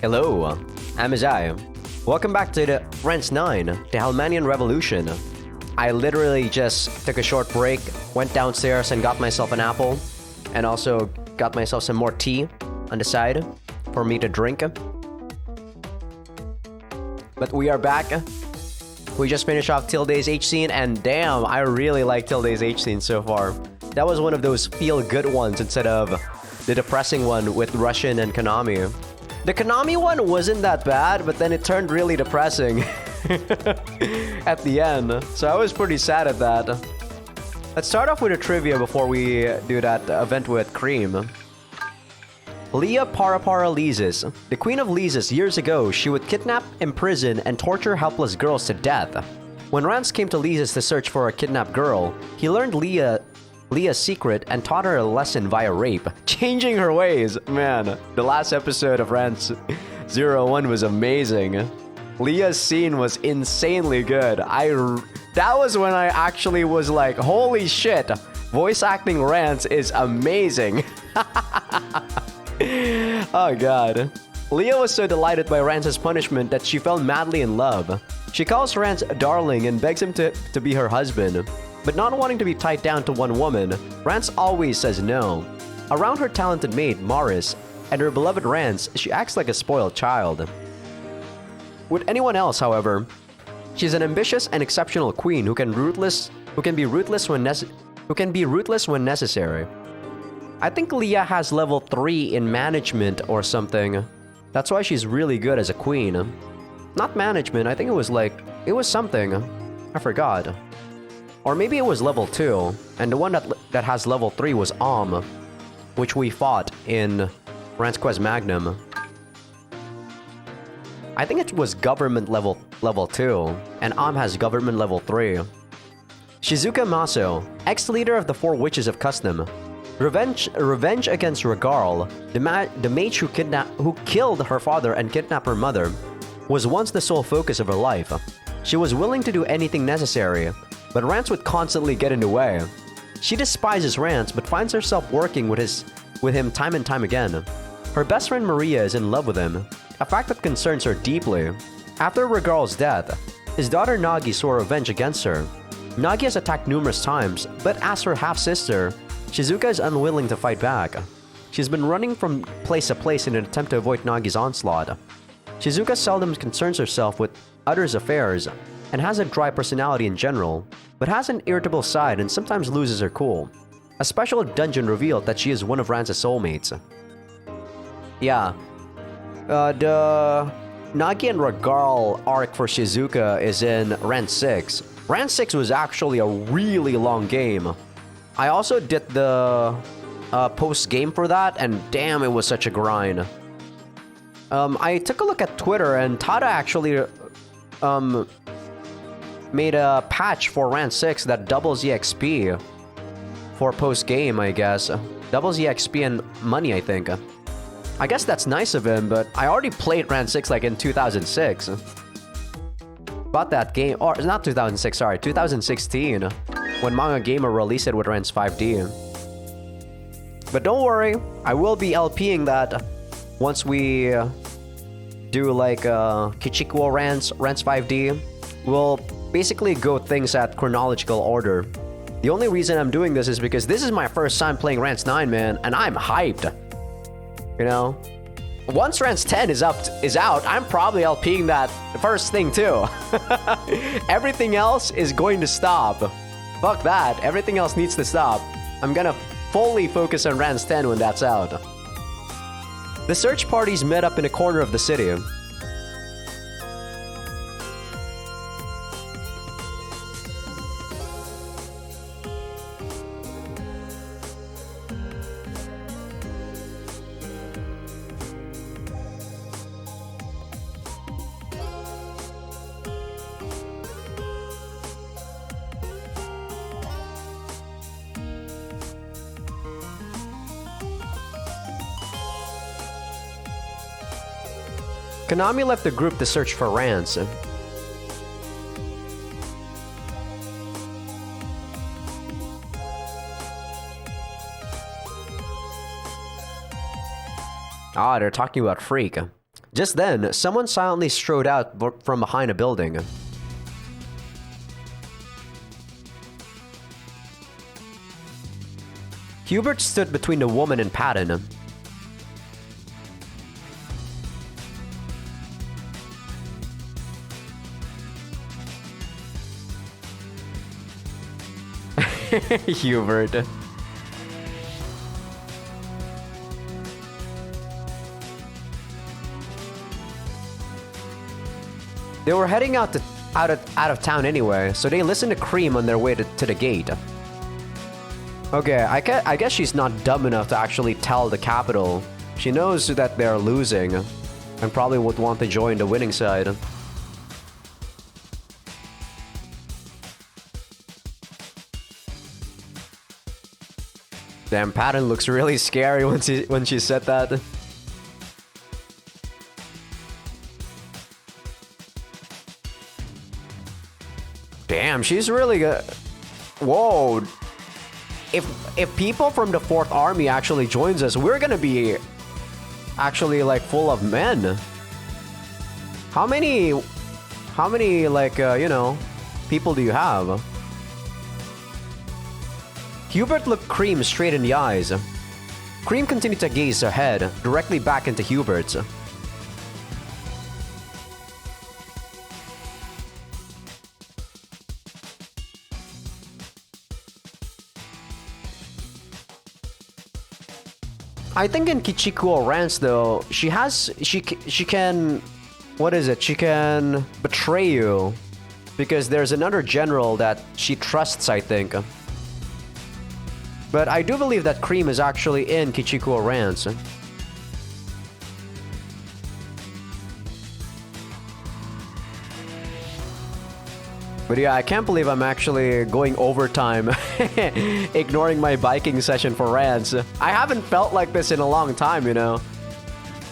Hello, I'm Azai. Welcome back to the Rance 9, the Helmanian Revolution. I literally just took a short break, went downstairs and got myself an apple, and also got myself some more tea on the side for me to drink. But we are back. We just finished off Tilde's H scene, and damn, I really like Tilde's H scene so far. That was one of those feel-good ones instead of the depressing one with Russian and Konami. The Konami one wasn't that bad, but then it turned really depressing at the end. So I was pretty sad at that. Let's start off with a trivia before we do that event with Cream. Leah Parapara Lises. The Queen of Lises years ago, she would kidnap, imprison, and torture helpless girls to death. When Rance came to Lises to search for a kidnapped girl, he learned Leah's secret and taught her a lesson via rape, changing her ways. Man, the last episode of Rance 01 was amazing. Leah's scene was insanely good. That was when I actually was like, holy shit, voice acting Rance is amazing. Oh god. Leah was so delighted by Rance's punishment that she fell madly in love. She calls Rance darling and begs him to be her husband. But not wanting to be tied down to one woman, Rance always says no. Around her talented maid, Morris, and her beloved Rance, she acts like a spoiled child. With anyone else, however, she's an ambitious and exceptional queen who can be ruthless when necessary. I think Leah has level 3 in management or something. That's why she's really good as a queen. Not management, I think it was something. I forgot. Or maybe it was level 2, and the one that has level 3 was which we fought in Rance Quest Magnum. I think it was government level 2, and has government level 3. Shizuka Maso, ex-leader of the 4 Witches of Custom. Revenge against Regarl, the mage who killed her father and kidnapped her mother, was once the sole focus of her life. She was willing to do anything necessary, but Rance would constantly get in the way. She despises Rance, but finds herself working with him time and time again. Her best friend Maria is in love with him, a fact that concerns her deeply. After Regarl's death, his daughter Nagi swore revenge against her. Nagi has attacked numerous times, but as her half-sister, Shizuka is unwilling to fight back. She's been running from place to place in an attempt to avoid Nagi's onslaught. Shizuka seldom concerns herself with others' affairs, and has a dry personality in general, but has an irritable side and sometimes loses her cool. A special dungeon revealed that she is one of Rance's soulmates. Yeah. The Nagi and Regarl arc for Shizuka is in Rance 6. Rance 6 was actually a really long game. I also did the post-game for that, and damn, it was such a grind. I took a look at Twitter, and Tada actually made a patch for Rance 6 that doubles EXP for post-game, I guess. Doubles EXP and money, I think. I guess that's nice of him, but I already played Rance 6 like in 2006. Bought that game, or not 2006, sorry, 2016, when Manga Gamer released it with Rance 5D. But don't worry, I will be LPing that once we do like Kichikuo Rance 5D. We'll basically go things at chronological order. The only reason I'm doing this is because this is my first time playing Rance 9, man, and I'm hyped. You know? Once Rance 10 is out, I'm probably LPing that first thing too. Everything else is going to stop. Fuck that. Everything else needs to stop. I'm gonna fully focus on Rance 10 when that's out. The search parties met up in a corner of the city. Konami left the group to search for Rance. Ah, they're talking about Freak. Just then, someone silently strode out from behind a building. Hubert stood between the woman and Patton. Hubert. They were heading out of town anyway, so they listened to Cream on their way to the gate. Okay, I guess she's not dumb enough to actually tell the capital. She knows that they're losing, and probably would want to join the winning side. Damn, Patton looks really scary when she said that. Damn, she's really good. Whoa. If people from the 4th Army actually joins us, we're gonna be actually like full of men. How many like you know, people do you have? Hubert looked Cream straight in the eyes. Cream continued to gaze ahead, directly back into Hubert's. I think in Kichikuo Rance though, she can, what is it? She can betray you because there's another general that she trusts, I think. But I do believe that Cream is actually in Kichikuo Rance. But yeah, I can't believe I'm actually going overtime, ignoring my biking session for Rance. I haven't felt like this in a long time, you know?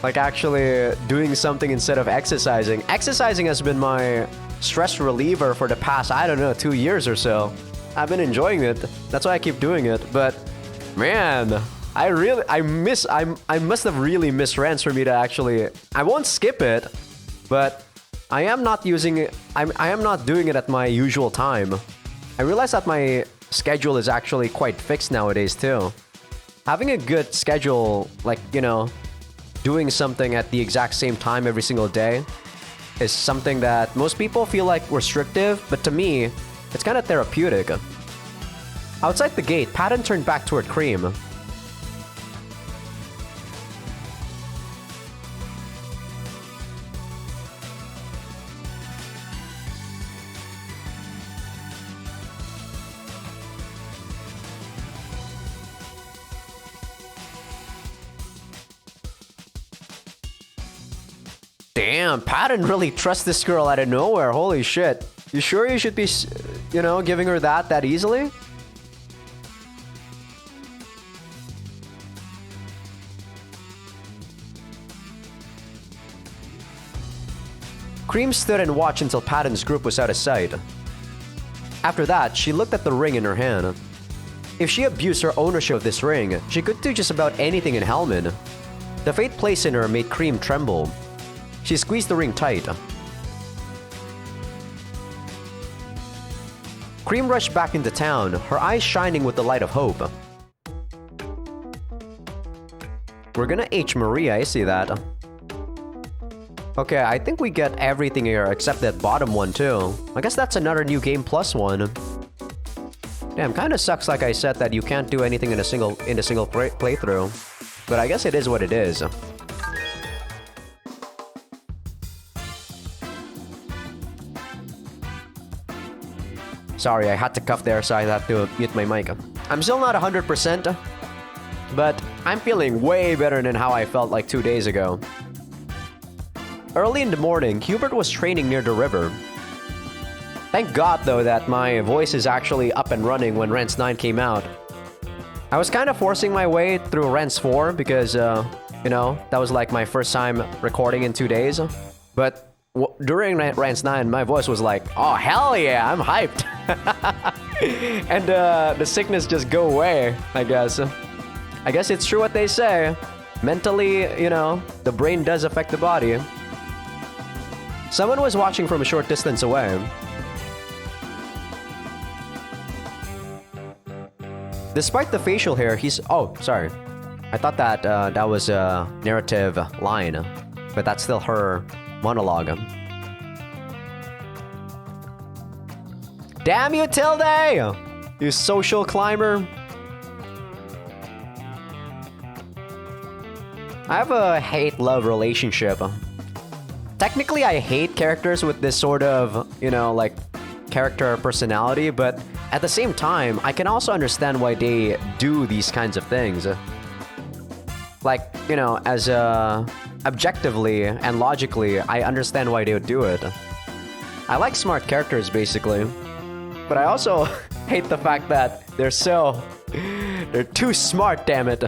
Like actually doing something instead of exercising. Exercising has been my stress reliever for the past, I don't know, 2 years or so. I've been enjoying it. That's why I keep doing it. But man, I must have really missed Rance for me to actually, I won't skip it, but I am not using it. I am not doing it at my usual time. I realize that my schedule is actually quite fixed nowadays too. Having a good schedule, like, you know, doing something at the exact same time every single day is something that most people feel like restrictive, but to me, it's kind of therapeutic. Outside the gate, Patton turned back toward Cream. Damn, Patton really trusts this girl out of nowhere. Holy shit. You sure you should be, you know, giving her that easily? Cream stood and watched until Patton's group was out of sight. After that, she looked at the ring in her hand. If she abused her ownership of this ring, she could do just about anything in Helman. The fate placed in her made Cream tremble. She squeezed the ring tight. Cream rushed back into town, her eyes shining with the light of hope. We're gonna H Maria, I see that. Okay, I think we get everything here except that bottom one too. I guess that's another new game plus one. Damn, kinda sucks like I said that you can't do anything in a single playthrough. But I guess it is what it is. Sorry, I had to cough there, so I had to mute my mic. I'm still not 100%, but I'm feeling way better than how I felt like 2 days ago. Early in the morning, Hubert was training near the river. Thank God, though, that my voice is actually up and running when Rance 9 came out. I was kind of forcing my way through Rance 4 because, you know, that was like my first time recording in 2 days. But during Rance 9, my voice was like, oh, hell yeah, I'm hyped. And the sickness just go away, I guess. I guess it's true what they say. Mentally, you know, the brain does affect the body. Someone was watching from a short distance away. Despite the facial hair, he's... Oh, sorry. I thought that that was a narrative line. But that's still her monologue. Damn you, Tilde! You social climber. I have a hate-love relationship. Technically, I hate characters with this sort of, you know, like, character personality, but at the same time, I can also understand why they do these kinds of things. Like, you know, as objectively and logically, I understand why they would do it. I like smart characters, basically. But I also hate the fact that they're too smart, damn it.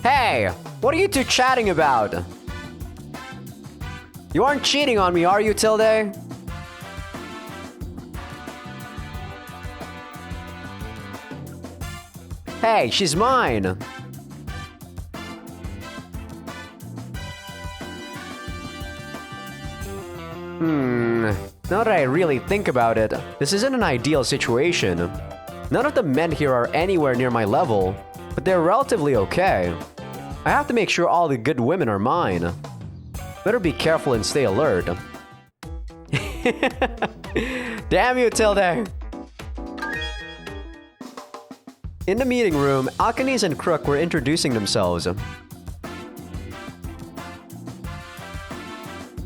Hey, what are you two chatting about? You aren't cheating on me, are you, Tilde? Hey, she's mine. Now that I really think about it, this isn't an ideal situation. None of the men here are anywhere near my level, but they're relatively okay. I have to make sure all the good women are mine. Better be careful and stay alert. Damn you, Tilde! In the meeting room, Alkanes and Crook were introducing themselves.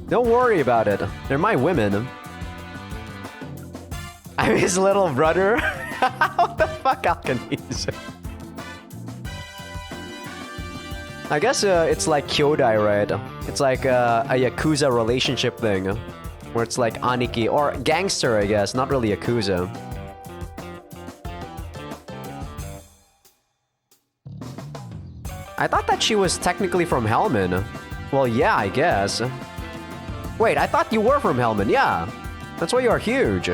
Don't worry about it. They're my women. I'm his little brother. What the fuck, Alkanes? I guess it's like Kyodai, right? It's like a Yakuza relationship thing. Where it's like Aniki, or gangster, I guess, not really Yakuza. I thought that she was technically from Helman. Well, yeah, I guess. Wait, I thought you were from Helman, yeah. That's why you are huge.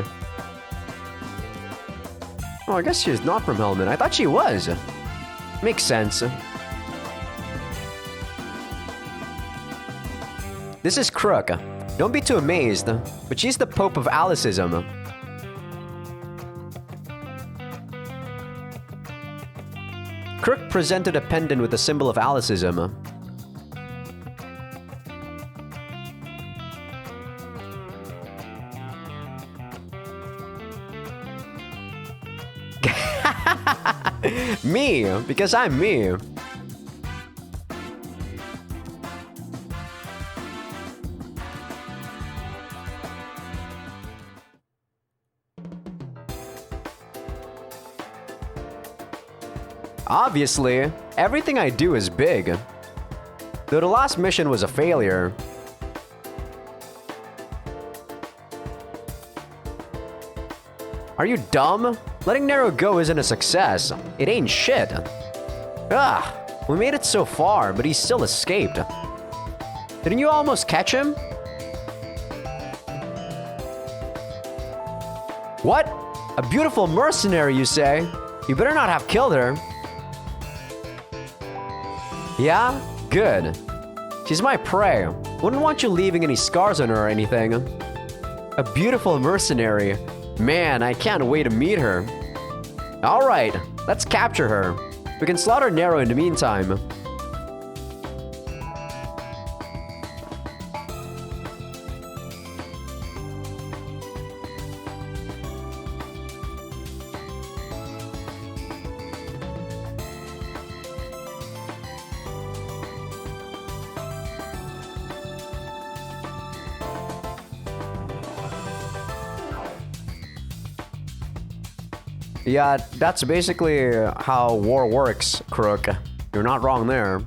Oh, I guess she's not from Helman. I thought she was. Makes sense. This is Crook. Don't be too amazed, but she's the Pope of Alicism. Crook presented a pendant with the symbol of Alicism. Me, because I'm me. Obviously, everything I do is big. Though the last mission was a failure. Are you dumb? Letting Nero go isn't a success. It ain't shit. We made it so far, but he still escaped. Didn't you almost catch him? What? A beautiful mercenary, you say? You better not have killed her. Yeah? Good. She's my prey. Wouldn't want you leaving any scars on her or anything. A beautiful mercenary. Man, I can't wait to meet her. Alright, let's capture her. We can slaughter Nero in the meantime. Yeah, that's basically how war works, Crook. You're not wrong there.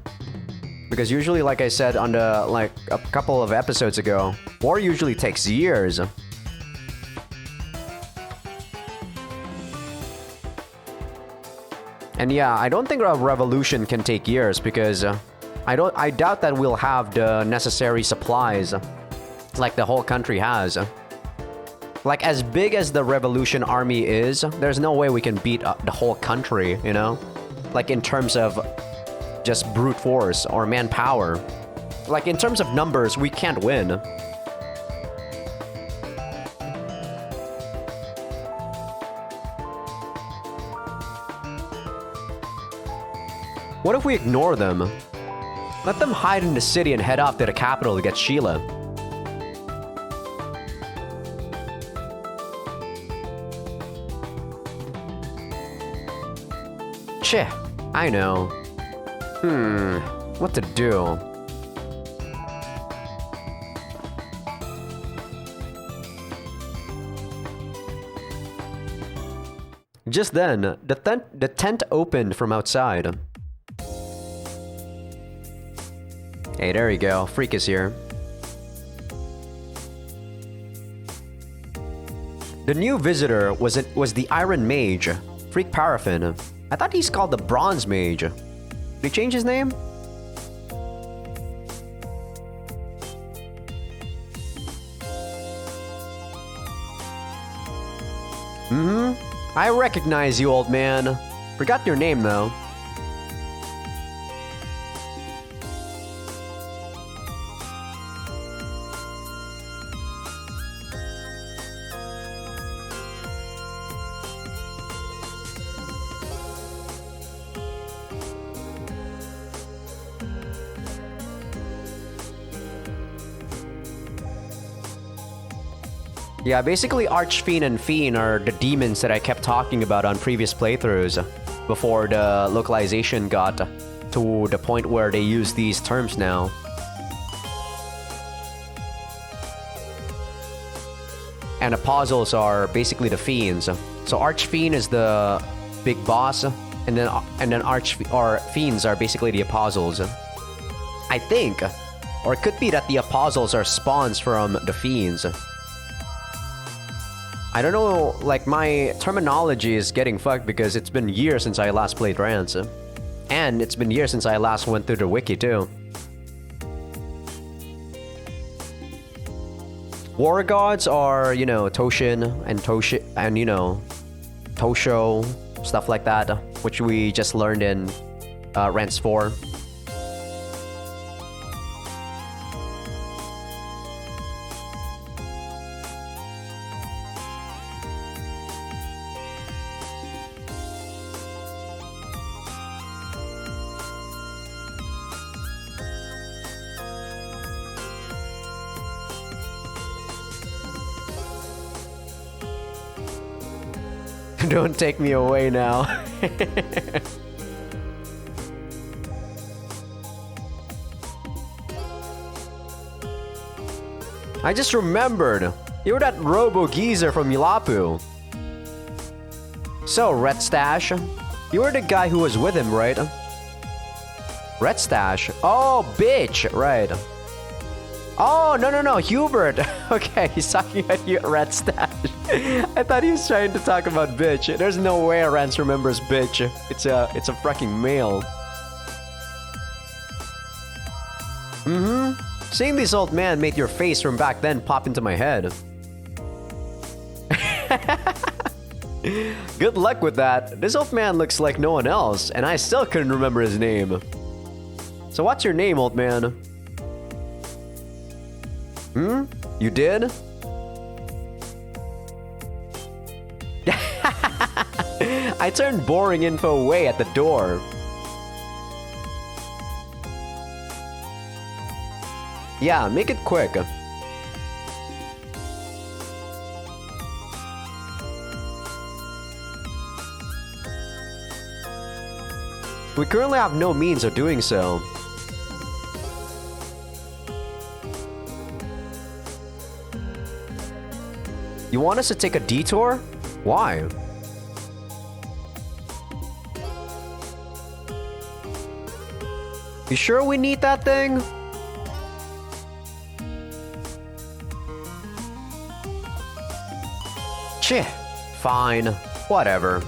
Because usually, like I said on the like a couple of episodes ago, war usually takes years. And yeah, I don't think a revolution can take years because I doubt that we'll have the necessary supplies like the whole country has. Like, as big as the revolution army is, there's no way we can beat the whole country, you know? Like, in terms of just brute force or manpower. Like, in terms of numbers, we can't win. What if we ignore them? Let them hide in the city and head off to the capital to get Sheila. Cheh, I know. What to do? Just then, the tent opened from outside. Hey, there you go. Freak is here. The new visitor was the Iron Mage, Freak Paraffin. I thought he's called the Bronze Mage. Did he change his name? I recognize you, old man. Forgot your name, though. Yeah, basically Archfiend and Fiend are the demons that I kept talking about on previous playthroughs before the localization got to the point where they use these terms now. And apostles are basically the fiends. So Archfiend is the big boss, and then fiends are basically the apostles. I think, or it could be that the apostles are spawns from the fiends. I don't know, like, my terminology is getting fucked because it's been years since I last played Rance. And it's been years since I last went through the wiki, too. War gods are, you know, Toshin and you know, Tosho, stuff like that, which we just learned in Rance 4. Don't take me away now. I just remembered. You were that robo-geezer from Yulapu. So, Red Stash, you were the guy who was with him, right? Red Stash? Oh, bitch! Right. Oh, no, Hubert. Okay, he's talking about you, Red Stash. I thought he was trying to talk about bitch. There's no way Rance remembers bitch. It's a fucking male. Seeing this old man made your face from back then pop into my head. Good luck with that. This old man looks like no one else, and I still couldn't remember his name. So what's your name, old man? You did? I turned boring info away at the door. Yeah, make it quick. We currently have no means of doing so. You want us to take a detour? Why? You sure we need that thing? Cheh. Fine. Whatever.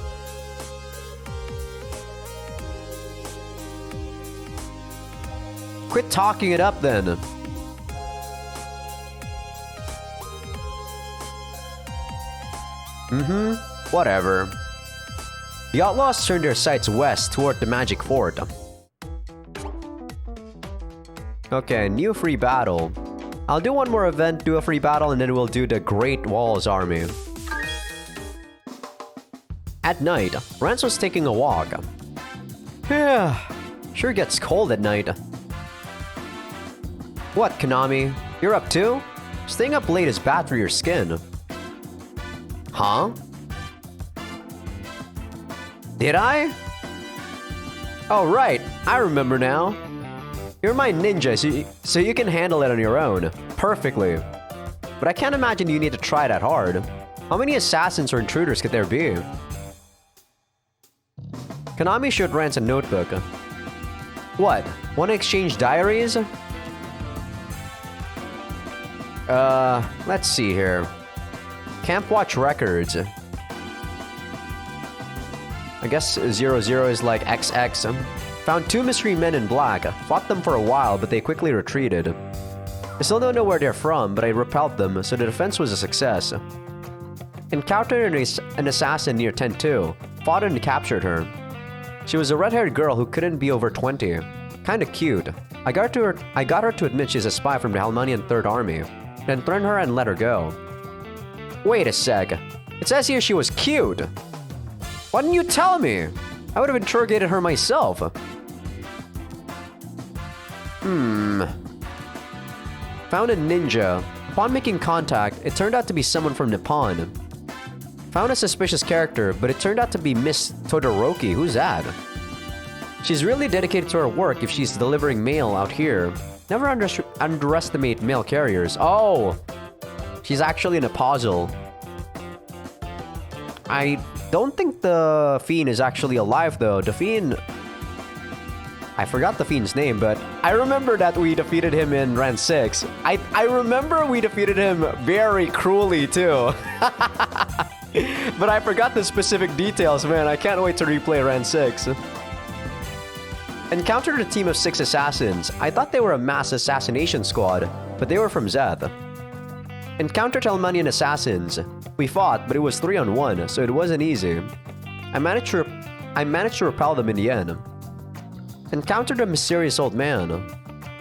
Quit talking it up then. Whatever. The outlaws turned their sights west toward the magic fort. Okay, new free battle. I'll do one more event, do a free battle, and then we'll do the Great Walls Army. At night, Rance was taking a walk. Yeah, sure gets cold at night. What, Konami? You're up too? Staying up late is bad for your skin. Huh? Did I? Oh right, I remember now. You're my ninja, so you can handle it on your own. Perfectly. But I can't imagine you need to try that hard. How many assassins or intruders could there be? Konami showed Rance a notebook. What? Wanna exchange diaries? Let's see here. Camp Watch records. I guess 00 is like XX. Found 2 mystery men in black. Fought them for a while, but they quickly retreated. I still don't know where they're from, but I repelled them, so the defense was a success. Encountered an assassin near Tent 2. Fought and captured her. She was a red-haired girl who couldn't be over 20. Kinda cute. I got her to admit she's a spy from the Helmanian 3rd Army. Then threatened her and let her go. Wait a sec. It says here she was cute. Why didn't you tell me? I would have interrogated her myself. Found a ninja. Upon making contact, it turned out to be someone from Nippon. Found a suspicious character, but it turned out to be Miss Todoroki. Who's that? She's really dedicated to her work if she's delivering mail out here. Never underestimate mail carriers. Oh! She's actually in a puzzle. I don't think the Fiend is actually alive though. The Fiend... I forgot the Fiend's name, but I remember that we defeated him in Rance 6. I remember we defeated him very cruelly too. But I forgot the specific details, man. I can't wait to replay Rance 6. Encountered a team of 6 assassins. I thought they were a mass assassination squad, but they were from Zeth. Encountered Helmanian assassins. We fought, but it was 3-on-1, so it wasn't easy. I managed to repel them in the end. Encountered a mysterious old man.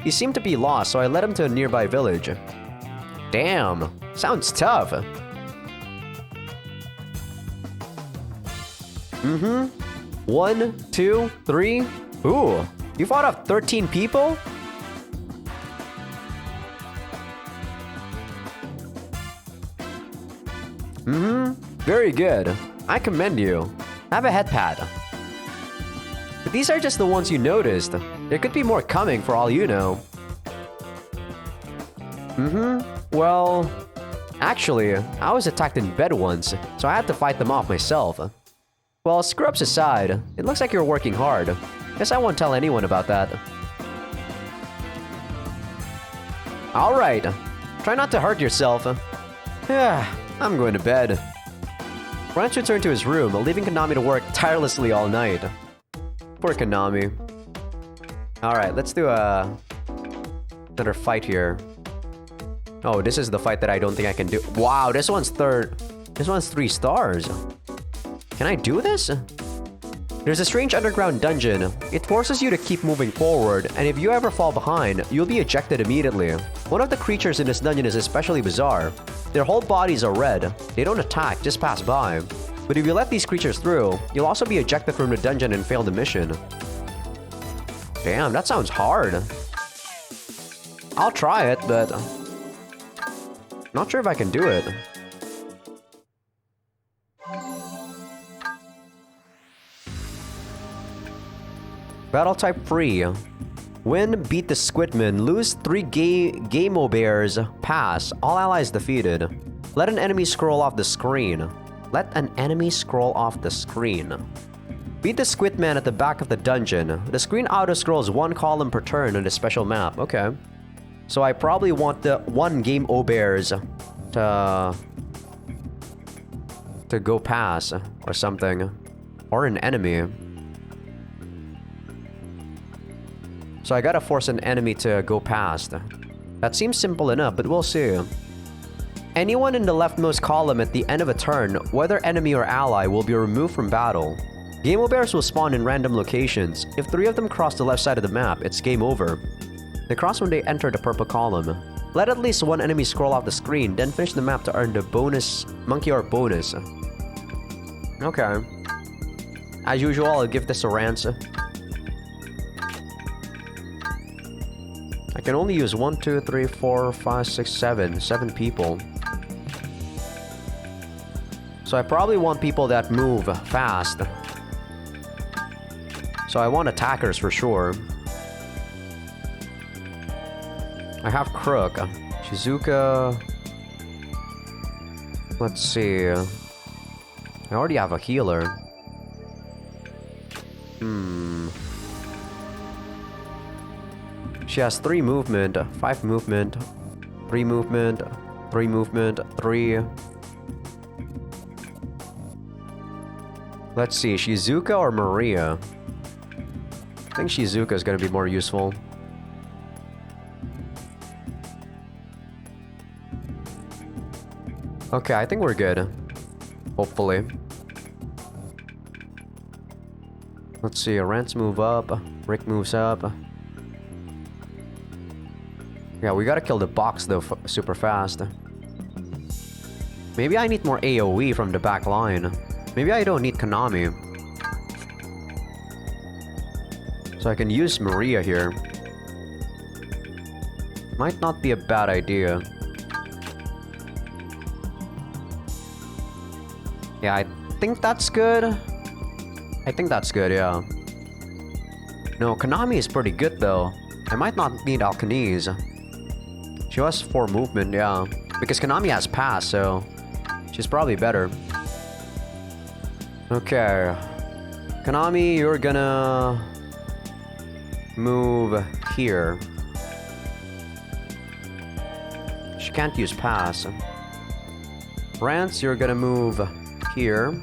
He seemed to be lost, so I led him to a nearby village. Damn, sounds tough. 1, 2, 3. Ooh, you fought off 13 people? Very good. I commend you. Have a head pad. But these are just the ones you noticed. There could be more coming for all you know. Well, actually, I was attacked in bed once, so I had to fight them off myself. Well, screw-ups aside, it looks like you're working hard. Guess I won't tell anyone about that. Alright, try not to hurt yourself. Yeah, I'm going to bed. Rance returned to his room, leaving Konami to work tirelessly all night. Poor Konami. Alright, let's do another fight here. Oh, this is the fight that I don't think I can do. Wow, this one's 3 stars. Can I do this? There's a strange underground dungeon. It forces you to keep moving forward, and if you ever fall behind, you'll be ejected immediately. One of the creatures in this dungeon is especially bizarre. Their whole bodies are red. They don't attack, just pass by. But if you let these creatures through, you'll also be ejected from the dungeon and fail the mission. Damn, that sounds hard. I'll try it, but... not sure if I can do it. Battle type free. Win, beat the Squidman. Lose 3 Game-O Bears. Pass. All allies defeated. Let an enemy scroll off the screen. Let an enemy scroll off the screen. Beat the squid man at the back of the dungeon. The screen auto-scrolls 1 column per turn on the special map. Okay. So I probably want the 1 game O-Bears to go past or something. Or an enemy. So I gotta force an enemy to go past. That seems simple enough, but we'll see. Anyone in the leftmost column at the end of a turn, whether enemy or ally, will be removed from battle. Game O-Bears will spawn in random locations. If 3 of them cross the left side of the map, it's game over. They cross when they enter the purple column. Let at least 1 enemy scroll off the screen, then finish the map to earn the bonus monkey art bonus. Okay. As usual, I'll give this a Rance. I can only use 1, 2, 3, 4, 5, 6, 7. 7 people. So I probably want people that move fast. So I want attackers for sure. I have Crook. Shizuka. Let's see. I already have a healer. She has 3 movement, 5 movement, 3 movement, 3 movement, 3. Let's see, Shizuka or Maria? I think Shizuka is gonna be more useful. Okay, I think we're good. Hopefully. Let's see, Rance move up, Rick moves up. Yeah, we gotta kill the box though super fast. Maybe I need more AoE from the back line. Maybe I don't need Konami. So I can use Maria here. Might not be a bad idea. Yeah, I think that's good. I think that's good, yeah. No, Konami is pretty good though. I might not need Alkanese. She has 4 movement, yeah. Because Konami has pass, so she's probably better. Okay. Konami, you're gonna move here. She can't use pass. Rance, you're gonna move here.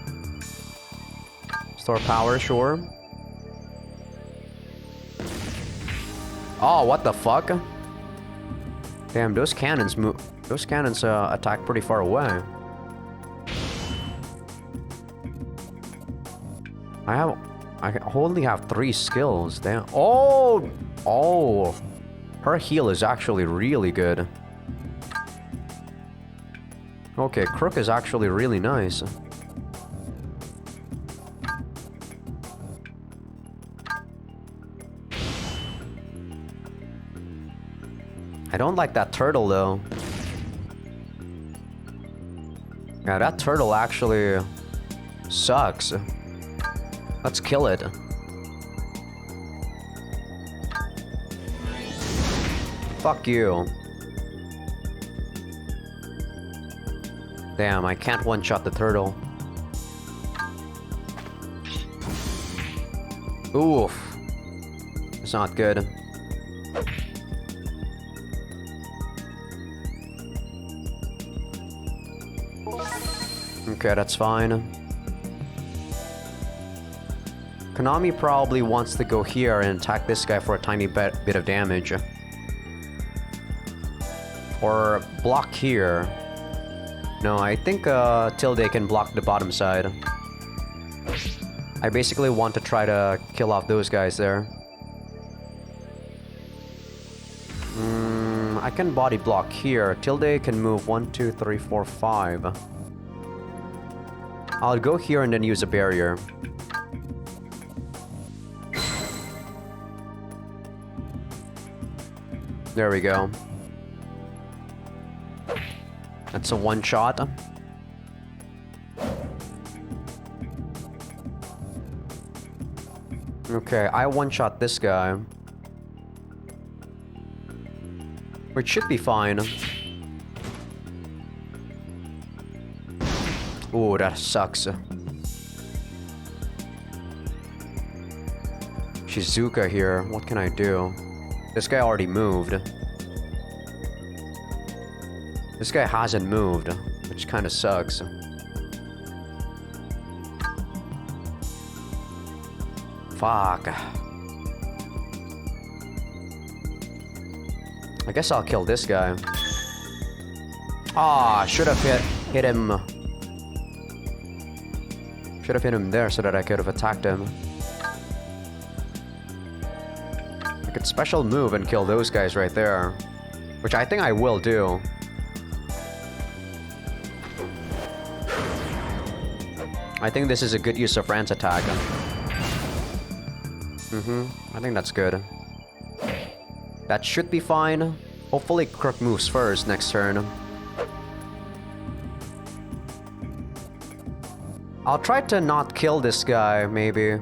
Store power, sure. Oh, what the fuck? Damn, those cannons move. Those cannons attack pretty far away. I only have 3 skills. Damn. Oh, oh, her heal is actually really good. Okay, Crook is actually really nice. I don't like that turtle though. Yeah, that turtle actually sucks. Let's kill it. Fuck you. Damn, I can't one-shot the turtle. Oof. It's not good. Okay, that's fine. Konami probably wants to go here and attack this guy for a tiny bit of damage. Or block here. No, I think Tilde can block the bottom side. I basically want to try to kill off those guys there. I can body block here. Tilde can move 1, 2, 3, 4, 5. I'll go here and then use a barrier. There we go. That's a one-shot. Okay, I one-shot this guy. Which should be fine. Ooh, that sucks. Shizuka here. What can I do? This guy already moved. This guy hasn't moved, which kind of sucks. Fuck. I guess I'll kill this guy. Ah, should have hit him. Should have hit him there so that I could have attacked him. I could special move and kill those guys right there, which I think I will do. I think this is a good use of Rance attack. I think that's good. That should be fine. Hopefully Crook moves first next turn. I'll try to not kill this guy, maybe.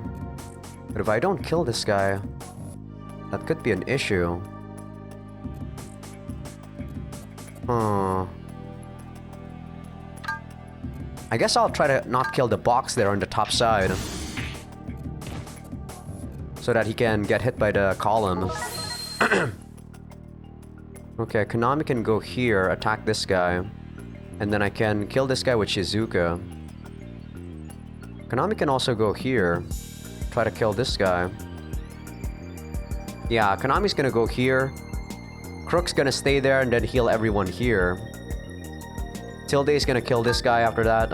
But if I don't kill this guy, that could be an issue. I guess I'll try to not kill the box there on the top side, so that he can get hit by the column. Okay, Konami can go here, attack this guy. And then I can kill this guy with Shizuka. Konami can also go here, try to kill this guy. Yeah, Konami's gonna go here. Crook's gonna stay there and then heal everyone here. Tilde's gonna kill this guy after that.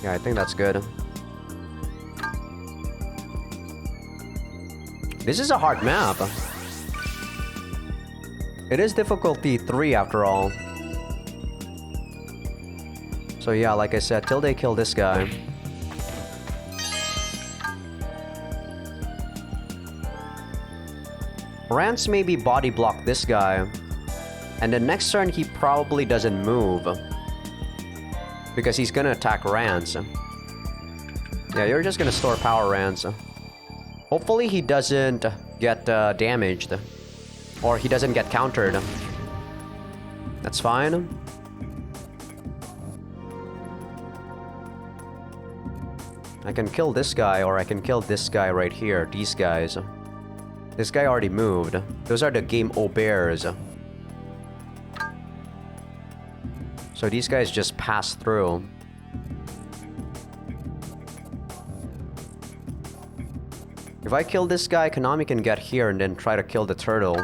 Yeah, I think that's good. This is a hard map. It is difficulty 3 after all. So yeah, like I said, Tilde kill this guy. Rance maybe body block this guy. And then next turn he probably doesn't move, because he's gonna attack Rance. Yeah, you're just gonna store power, Rance. Hopefully he doesn't get damaged. Or he doesn't get countered. That's fine. I can kill this guy, or I can kill this guy right here. These guys. This guy already moved. Those are the game bears. So these guys just pass through. If I kill this guy, Konami can get here and then try to kill the turtle.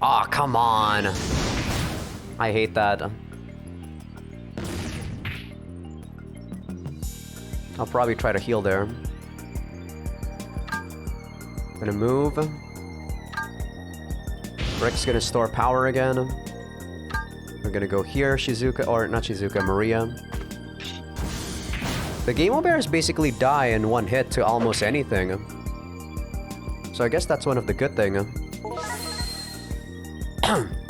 Aw, oh, come on! I hate that. I'll probably try to heal there. Gonna move. Rick's gonna store power again. We're gonna go here, Shizuka, or not Shizuka, Maria. The Game Bears basically die in one hit to almost anything. So I guess that's one of the good things.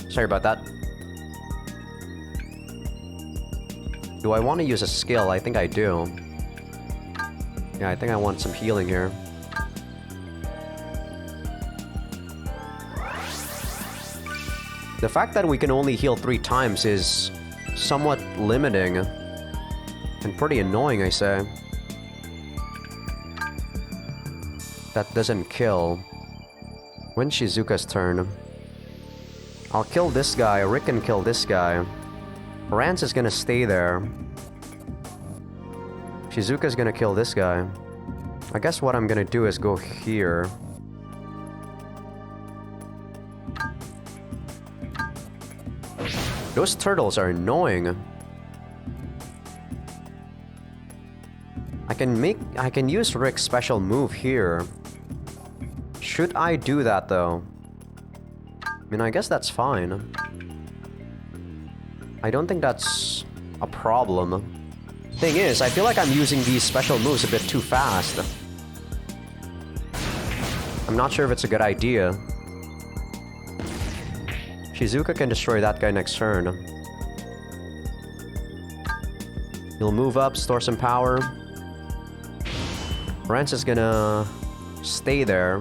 Sorry about that. Do I want to use a skill? I think I do. Yeah, I think I want some healing here. The fact that we can only heal 3 times is somewhat limiting. And pretty annoying, I say. That doesn't kill. When's Shizuka's turn? I'll kill this guy, Rick can kill this guy. Rance is gonna stay there. Shizuka's gonna kill this guy. I guess what I'm gonna do is go here. Those turtles are annoying. I can use Rick's special move here. Should I do that though? I mean, I guess that's fine. I don't think that's a problem. Thing is, I feel like I'm using these special moves a bit too fast. I'm not sure if it's a good idea. Shizuka can destroy that guy next turn. He'll move up, store some power. Rance is gonna stay there,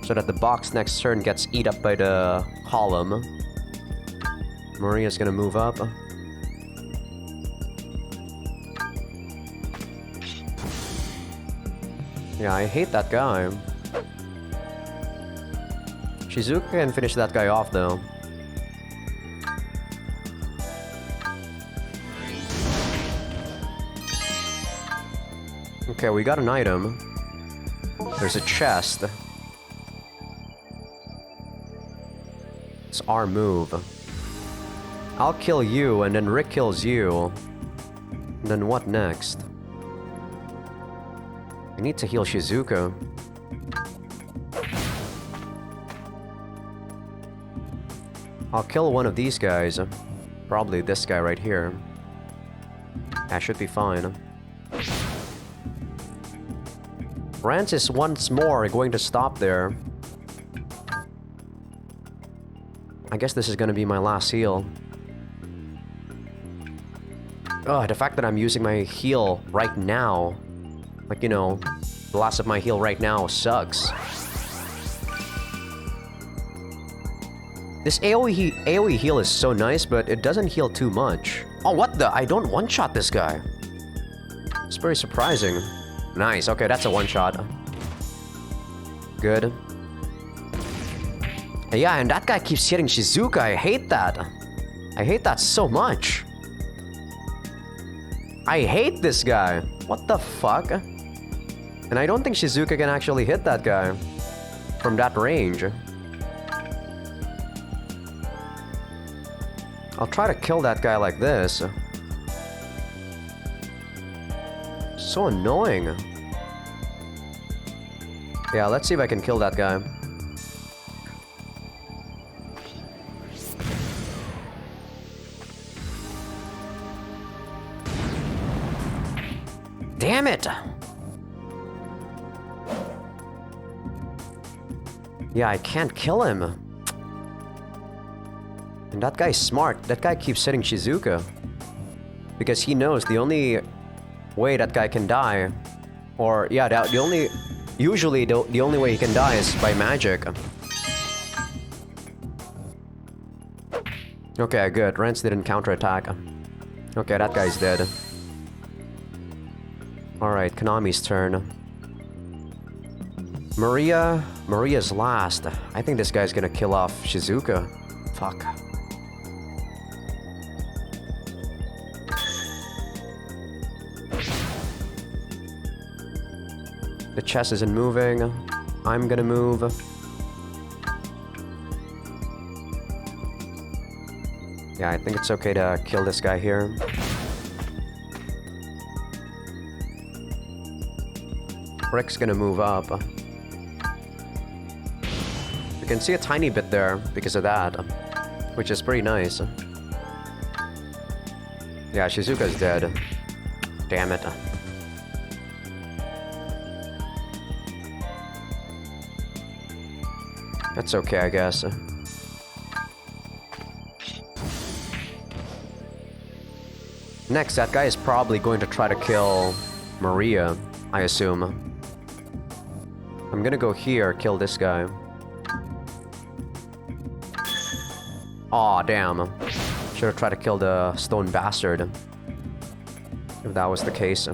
so that the box next turn gets eat up by the column. Maria's gonna move up. Yeah, I hate that guy. Shizuka can finish that guy off though. Okay, we got an item. There's a chest. It's our move. I'll kill you, and then Rick kills you. And then what next? I need to heal Shizuka. I'll kill one of these guys. Probably this guy right here. That should be fine. Rance is once more going to stop there. I guess this is gonna be my last heal. Ugh, the fact that I'm using my heal right now. Like, you know, the last of my heal right now sucks. This AoE heal is so nice, but it doesn't heal too much. Oh, what the? I don't one-shot this guy. It's very surprising. Nice, okay, that's a one-shot. Good. Yeah, and that guy keeps hitting Shizuka. I hate that. I hate that so much. I hate this guy. What the fuck? And I don't think Shizuka can actually hit that guy from that range. I'll try to kill that guy like this. So annoying. Yeah, let's see if I can kill that guy. Damn it! Yeah, I can't kill him. And that guy's smart. That guy keeps hitting Shizuka. Because he knows the only way that guy can die, or yeah, usually the only way he can die is by magic. Okay, good. Rance didn't counterattack. Okay, that guy's dead. Alright, Konami's turn. Maria's last. I think this guy's gonna kill off Shizuka. Fuck. The chest isn't moving. I'm gonna move. Yeah, I think it's okay to kill this guy here. Rick's gonna move up. You can see a tiny bit there because of that, which is pretty nice. Yeah, Shizuka's dead. Damn it. That's okay, I guess. Next, that guy is probably going to try to kill Maria, I assume. I'm gonna go here, kill this guy. Aw, damn. Should have tried to kill the stone bastard. If that was the case.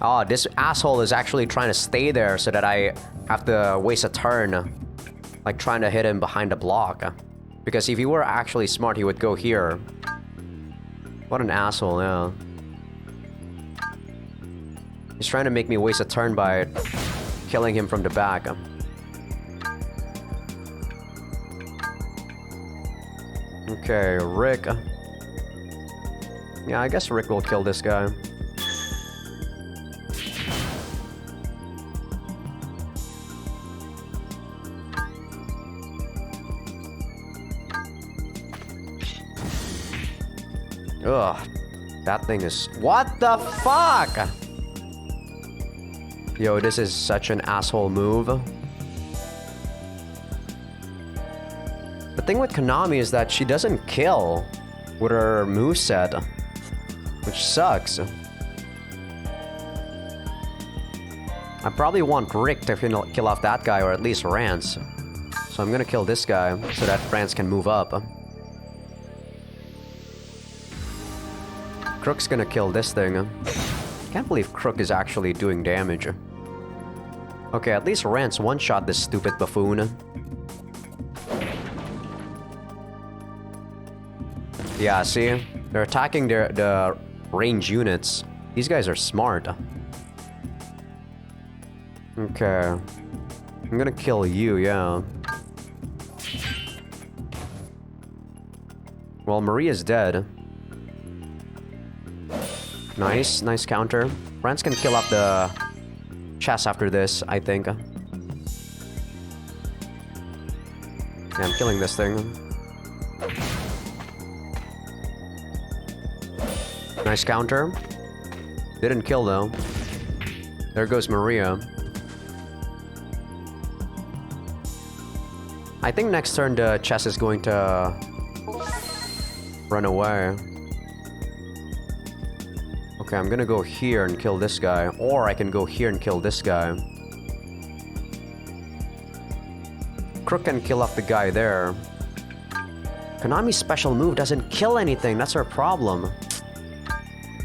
Oh, this asshole is actually trying to stay there so that I have to waste a turn. Like trying to hit him behind the block. Because if he were actually smart, he would go here. What an asshole, yeah. He's trying to make me waste a turn by killing him from the back. Okay, Rick. Yeah, I guess Rick will kill this guy. Ugh, that thing is... What the fuck? Yo, this is such an asshole move. The thing with Konami is that she doesn't kill with her moveset, which sucks. I probably want Rick to kill off that guy, or at least Rance. So I'm gonna kill this guy so that Rance can move up. Crook's gonna kill this thing. Can't believe Crook is actually doing damage. Okay, at least Rance one-shot this stupid buffoon. Yeah, see? They're attacking the range units. These guys are smart. Okay. I'm gonna kill you, yeah. Well, Maria's dead. Nice, nice counter. Rance can kill up the chest after this, I think. Yeah, I'm killing this thing. Nice counter. Didn't kill though. There goes Maria. I think next turn the chest is going to run away. Okay, I'm gonna go here and kill this guy. Or I can go here and kill this guy. Crook can kill off the guy there. Konami's special move doesn't kill anything. That's our problem.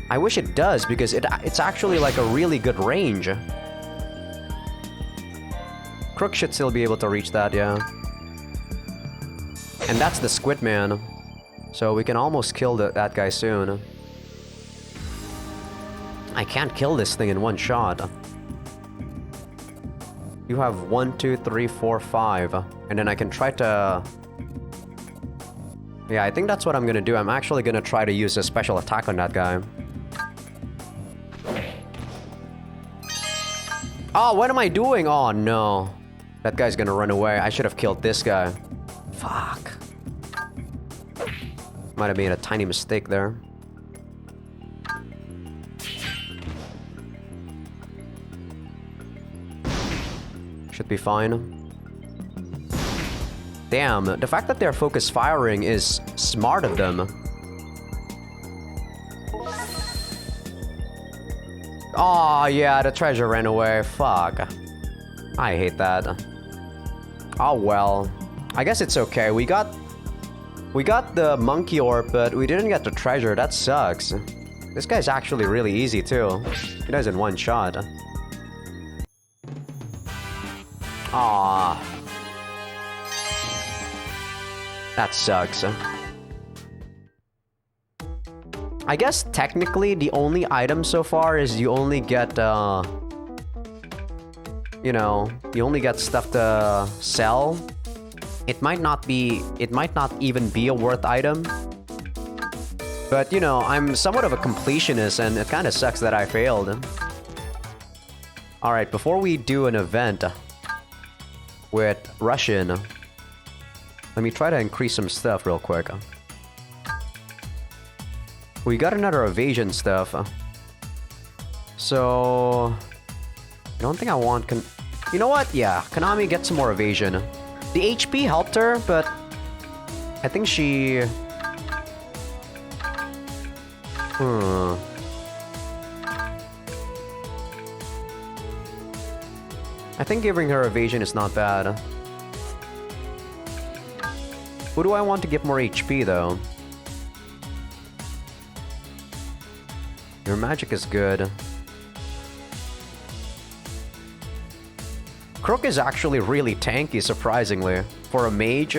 I wish it does, because it's actually like a really good range. Crook should still be able to reach that, yeah. And that's the Squid Man. So we can almost kill that guy soon. I can't kill this thing in one shot. You have 1, 2, 3, 4, 5. And then I can try to... Yeah, I think that's what I'm gonna do. I'm actually gonna try to use a special attack on that guy. Oh, what am I doing? Oh, no. That guy's gonna run away. I should have killed this guy. Fuck. Might have made a tiny mistake there. Should be fine. Damn, the fact that they're focus firing is smart of them. Oh yeah, the treasure ran away. Fuck. I hate that. Oh well. I guess it's okay. We got the monkey orb, but we didn't get the treasure. That sucks. This guy's actually really easy too. He does in one shot. Ah. That sucks. I guess technically the only item so far is you only get you know, you only get stuff to sell. It might not even be a worth item. But you know, I'm somewhat of a completionist and it kind of sucks that I failed. Alright, before we do an event with Russian, let me try to increase some stuff real quick. We got another evasion stuff. So... I don't think I want you know what? Yeah, Konami gets some more evasion. The HP helped her, but... I think she... I think giving her evasion is not bad. Who do I want to give more HP, though? Your magic is good. Crook is actually really tanky, surprisingly. For a mage,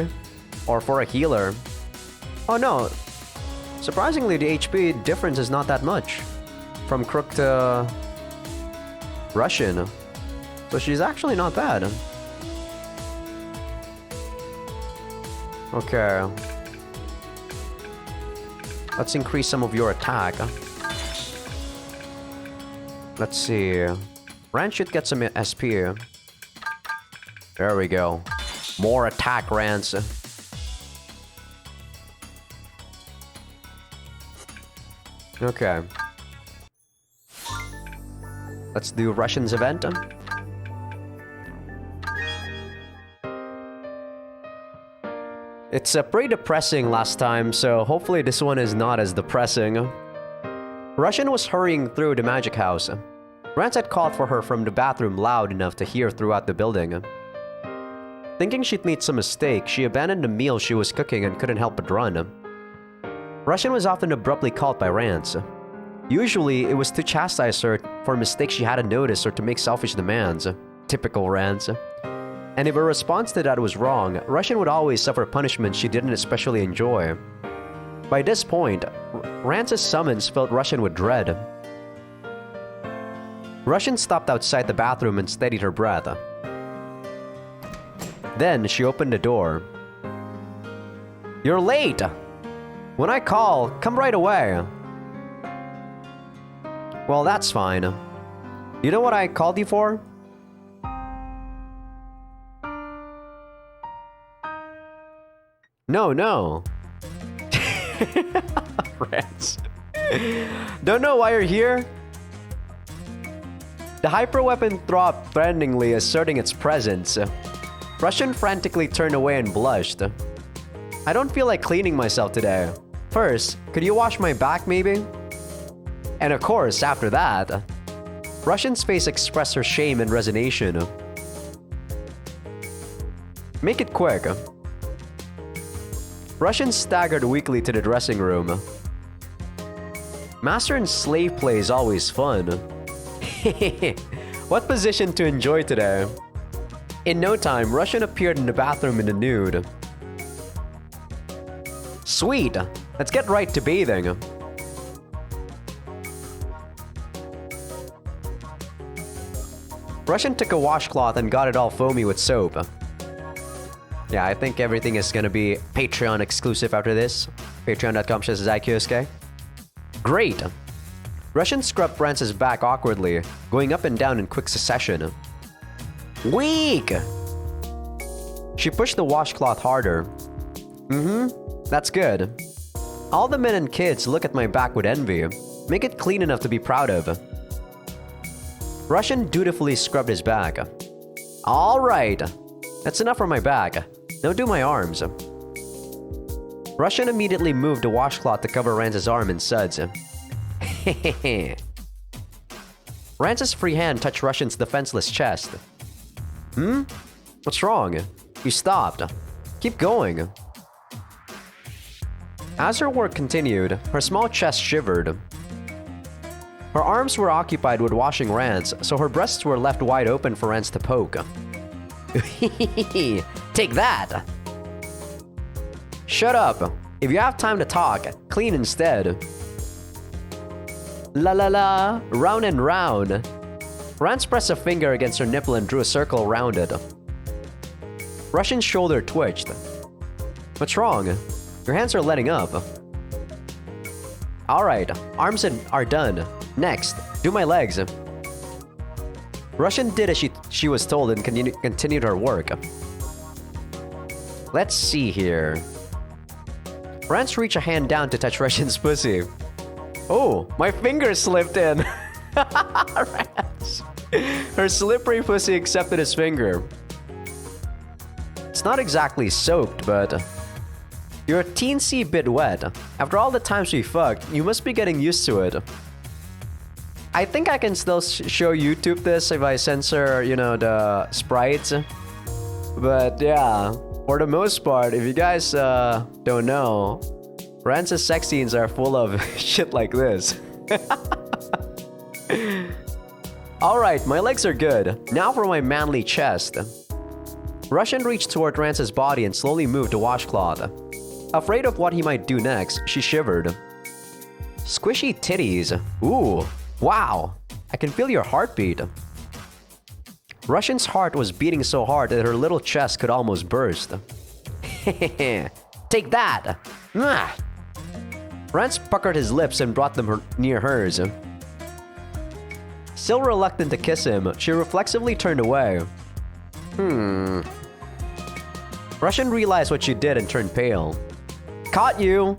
or for a healer. Oh no, surprisingly the HP difference is not that much. From Crook to... Russian. So she's actually not bad. Okay. Let's increase some of your attack. Let's see. Rance should get some SP. There we go. More attack, Rance. Okay. Let's do Russian's event. It's pretty depressing last time, so hopefully this one is not as depressing. Russian was hurrying through the magic house. Rance had called for her from the bathroom loud enough to hear throughout the building. Thinking she'd made some mistake, she abandoned the meal she was cooking and couldn't help but run. Russian was often abruptly called by Rance. Usually, it was to chastise her for mistakes she hadn't noticed or to make selfish demands. Typical Rance. And if her response to that was wrong, Russian would always suffer punishment she didn't especially enjoy. By this point, Rance's summons filled Russian with dread. Russian stopped outside the bathroom and steadied her breath. Then she opened the door. "You're late! When I call, come right away." "Well, that's fine. You know what I called you for?" No. Rance. "Don't know why you're here?" The hyperweapon throbbed threateningly, asserting its presence. Russian frantically turned away and blushed. "I don't feel like cleaning myself today. First, could you wash my back maybe?" And of course, after that, Russian's face expressed her shame and resignation. "Make it quick." Russian staggered weakly to the dressing room. Master and slave play is always fun. What position to enjoy today? In no time, Russian appeared in the bathroom in the nude. "Sweet! Let's get right to bathing." Russian took a washcloth and got it all foamy with soap. Yeah, I think everything is gonna be Patreon exclusive after this. Patreon.com/Azaikyousuke. Great! Russian scrubbed Rance's back awkwardly, going up and down in quick succession. Weak! She pushed the washcloth harder. That's good. All the men and kids look at my back with envy. Make it clean enough to be proud of. Russian dutifully scrubbed his back. Alright, that's enough for my back. Now do my arms. Russian immediately moved the washcloth to cover Rance's arm and suds. Rance's free hand touched Russian's defenseless chest. What's wrong? You stopped. Keep going. As her work continued, her small chest shivered. Her arms were occupied with washing Rance, so her breasts were left wide open for Rance to poke. Take that! Shut up. If you have time to talk, clean instead. La la la, round and round. Rance pressed a finger against her nipple and drew a circle around it. Russian's shoulder twitched. What's wrong? Your hands are letting up. Alright, arms are done. Next, do my legs. Russian did as she was told and continued her work. Let's see here. Rance reached a hand down to touch Russian's pussy. Oh, my finger slipped in. Rance. Her slippery pussy accepted his finger. It's not exactly soaked, but you're a teensy bit wet. After all the times we fucked, you must be getting used to it. I think I can still show YouTube this if I censor, the sprites. But yeah, for the most part, if you guys don't know, Rance's sex scenes are full of shit like this. Alright, my legs are good. Now for my manly chest. Russian reached toward Rance's body and slowly moved the washcloth. Afraid of what he might do next, she shivered. Squishy titties. Ooh, wow. I can feel your heartbeat. Russian's heart was beating so hard that her little chest could almost burst. Take that! Mwah! Rance puckered his lips and brought them near hers. Still reluctant to kiss him, she reflexively turned away. Russian realized what she did and turned pale. Caught you!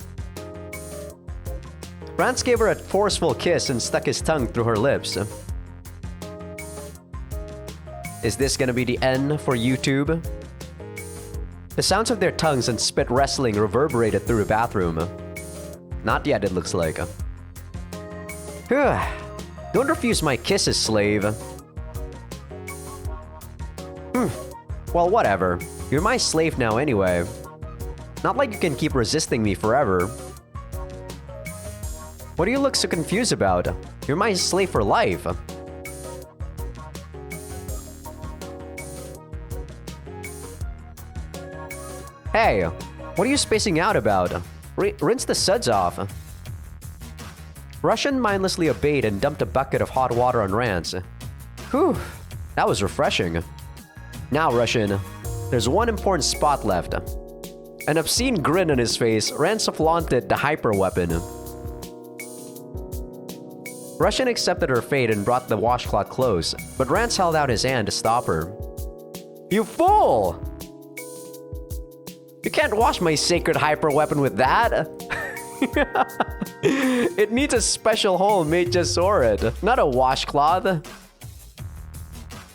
Rance gave her a forceful kiss and stuck his tongue through her lips. Is this gonna be the end for YouTube? The sounds of their tongues and spit wrestling reverberated through the bathroom. Not yet, it looks like. Don't refuse my kisses, slave. Well, whatever. You're my slave now anyway. Not like you can keep resisting me forever. What do you look so confused about? You're my slave for life. Hey, what are you spacing out about? Rinse the suds off. Russian mindlessly obeyed and dumped a bucket of hot water on Rance. Whew, that was refreshing. Now, Russian, there's one important spot left. An obscene grin on his face, Rance flaunted the hyper weapon. Russian accepted her fate and brought the washcloth close, but Rance held out his hand to stop her. You fool! You can't wash my sacred hyper weapon with that! It needs a special hole made just for it, not a washcloth.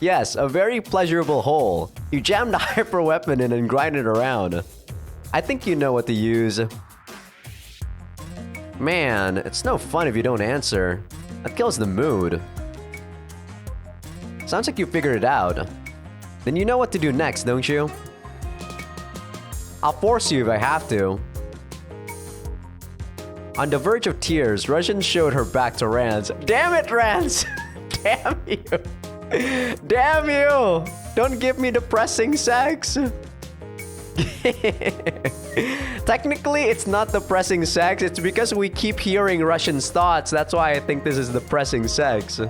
Yes, a very pleasurable hole. You jam the hyper weapon in and grind it around. I think you know what to use. Man, it's no fun if you don't answer. That kills the mood. Sounds like you figured it out. Then you know what to do next, don't you? I'll force you if I have to. On the verge of tears, Russian showed her back to Rance. Damn it, Rance! Damn you! Damn you! Don't give me depressing sex! Technically, it's not depressing sex. It's because we keep hearing Russian's thoughts. That's why I think this is depressing sex.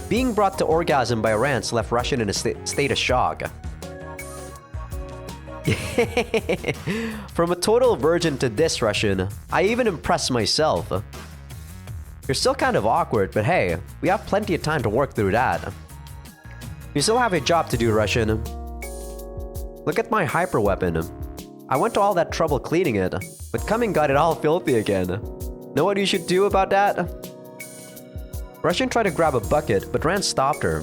Being brought to orgasm by Rance left Russian in a state of shock. From a total virgin to this, Russian, I even impressed myself. You're still kind of awkward, but hey, we have plenty of time to work through that. You still have a job to do, Russian. Look at my hyper weapon. I went to all that trouble cleaning it, but coming got it all filthy again. Know what you should do about that? Russian tried to grab a bucket, but Rance stopped her.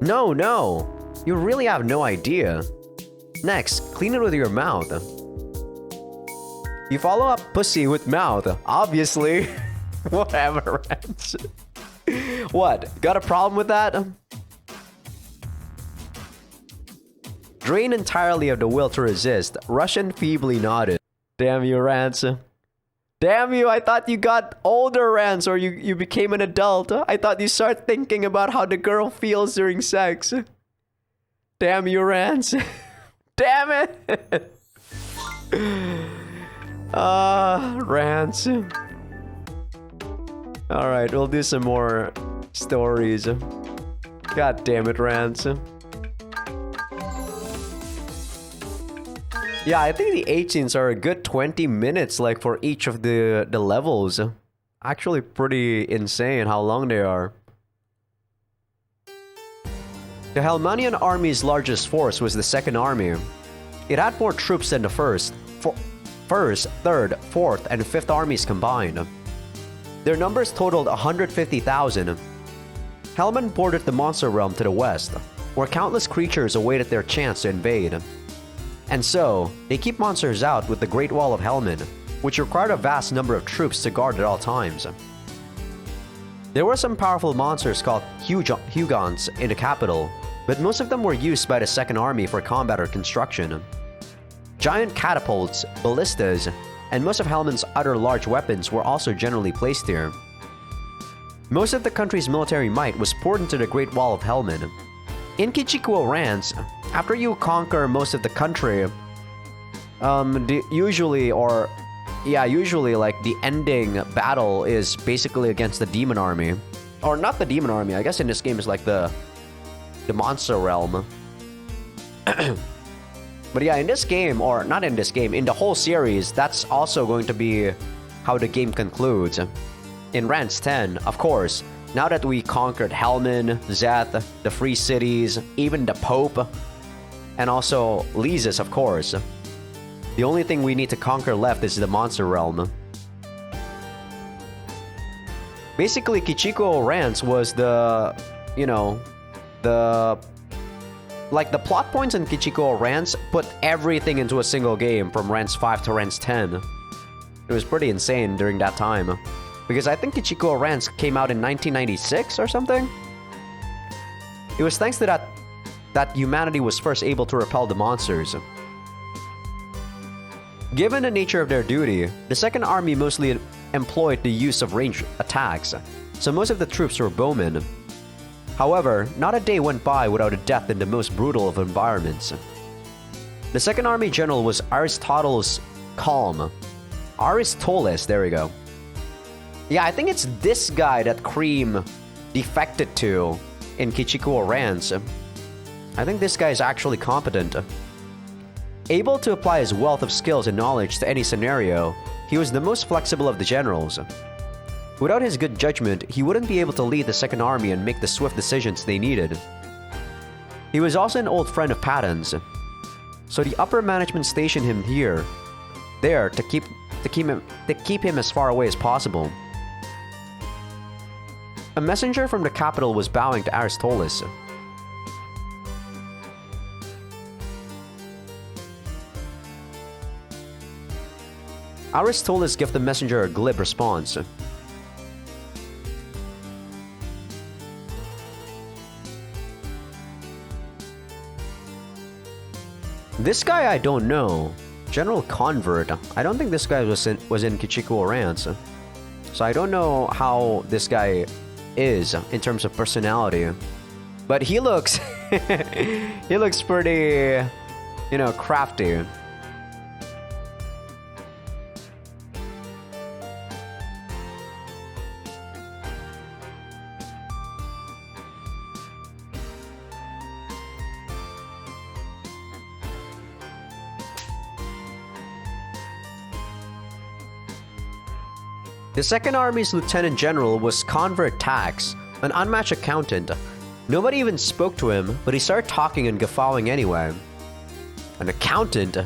No, no! You really have no idea. Next, clean it with your mouth. You follow up pussy with mouth, obviously. Whatever, Rance. What, got a problem with that? Drained entirely of the will to resist, Russian feebly nodded. Damn you, Rance. Damn you, I thought you got older, Rance, or you became an adult. I thought you started thinking about how the girl feels during sex. Damn you, Rance. Damn it! Rance. Alright, we'll do some more stories. God damn it, Rance. Yeah, I think the 18s are a good 20 minutes, like, for each of the levels. Actually pretty insane how long they are. The Helmanian army's largest force was the Second Army. It had more troops than the First, Third, 4th, and 5th armies combined. Their numbers totaled 150,000. Helman bordered the monster realm to the west, where countless creatures awaited their chance to invade. And so, they keep monsters out with the Great Wall of Helman, which required a vast number of troops to guard at all times. There were some powerful monsters called Hugons in the capital, but most of them were used by the Second Army for combat or construction. Giant catapults, ballistas, and most of Helman's other large weapons were also generally placed here. Most of the country's military might was poured into the Great Wall of Helman. In Kichikuo Rance, after you conquer most of the country, usually like the ending battle is basically against the demon army. Or not the demon army, I guess in this game is like the monster realm. But yeah, in this game, or not in this game, in the whole series, that's also going to be how the game concludes. In Rance 10, of course, now that we conquered Helman, Zeth, the Free Cities, even the Pope, and also Lysis, of course, the only thing we need to conquer left is the monster realm. Basically, Kichikuo Rance was the, you know, the plot points in Kichikuo Rance put everything into a single game from Rance 5 to Rance 10. It was pretty insane during that time. Because I think Kichikuo Rance came out in 1996 or something? It was thanks to that humanity was first able to repel the monsters. Given the nature of their duty, the Second Army mostly employed the use of ranged attacks, so most of the troops were bowmen. However, not a day went by without a death in the most brutal of environments. The Second Army general was Aristotle's Calm. Aristoteles, there we go. Yeah, I think it's this guy that Cream defected to in Kichikuo Rance. I think this guy is actually competent. Able to apply his wealth of skills and knowledge to any scenario, he was the most flexible of the generals. Without his good judgment, he wouldn't be able to lead the Second Army and make the swift decisions they needed. He was also an old friend of Patton's, so the upper management stationed him there to keep him as far away as possible. A messenger from the capital was bowing to Aristoteles. Aristoteles gave the messenger a glib response. This guy I don't know. General Convert. I don't think this guy was in Kichikuo Rance. So I don't know how this guy is in terms of personality. But he looks he looks pretty, you know, crafty. The Second Army's Lieutenant General was Convert Tax, an unmatched accountant. Nobody even spoke to him, but he started talking and guffawing anyway. An accountant?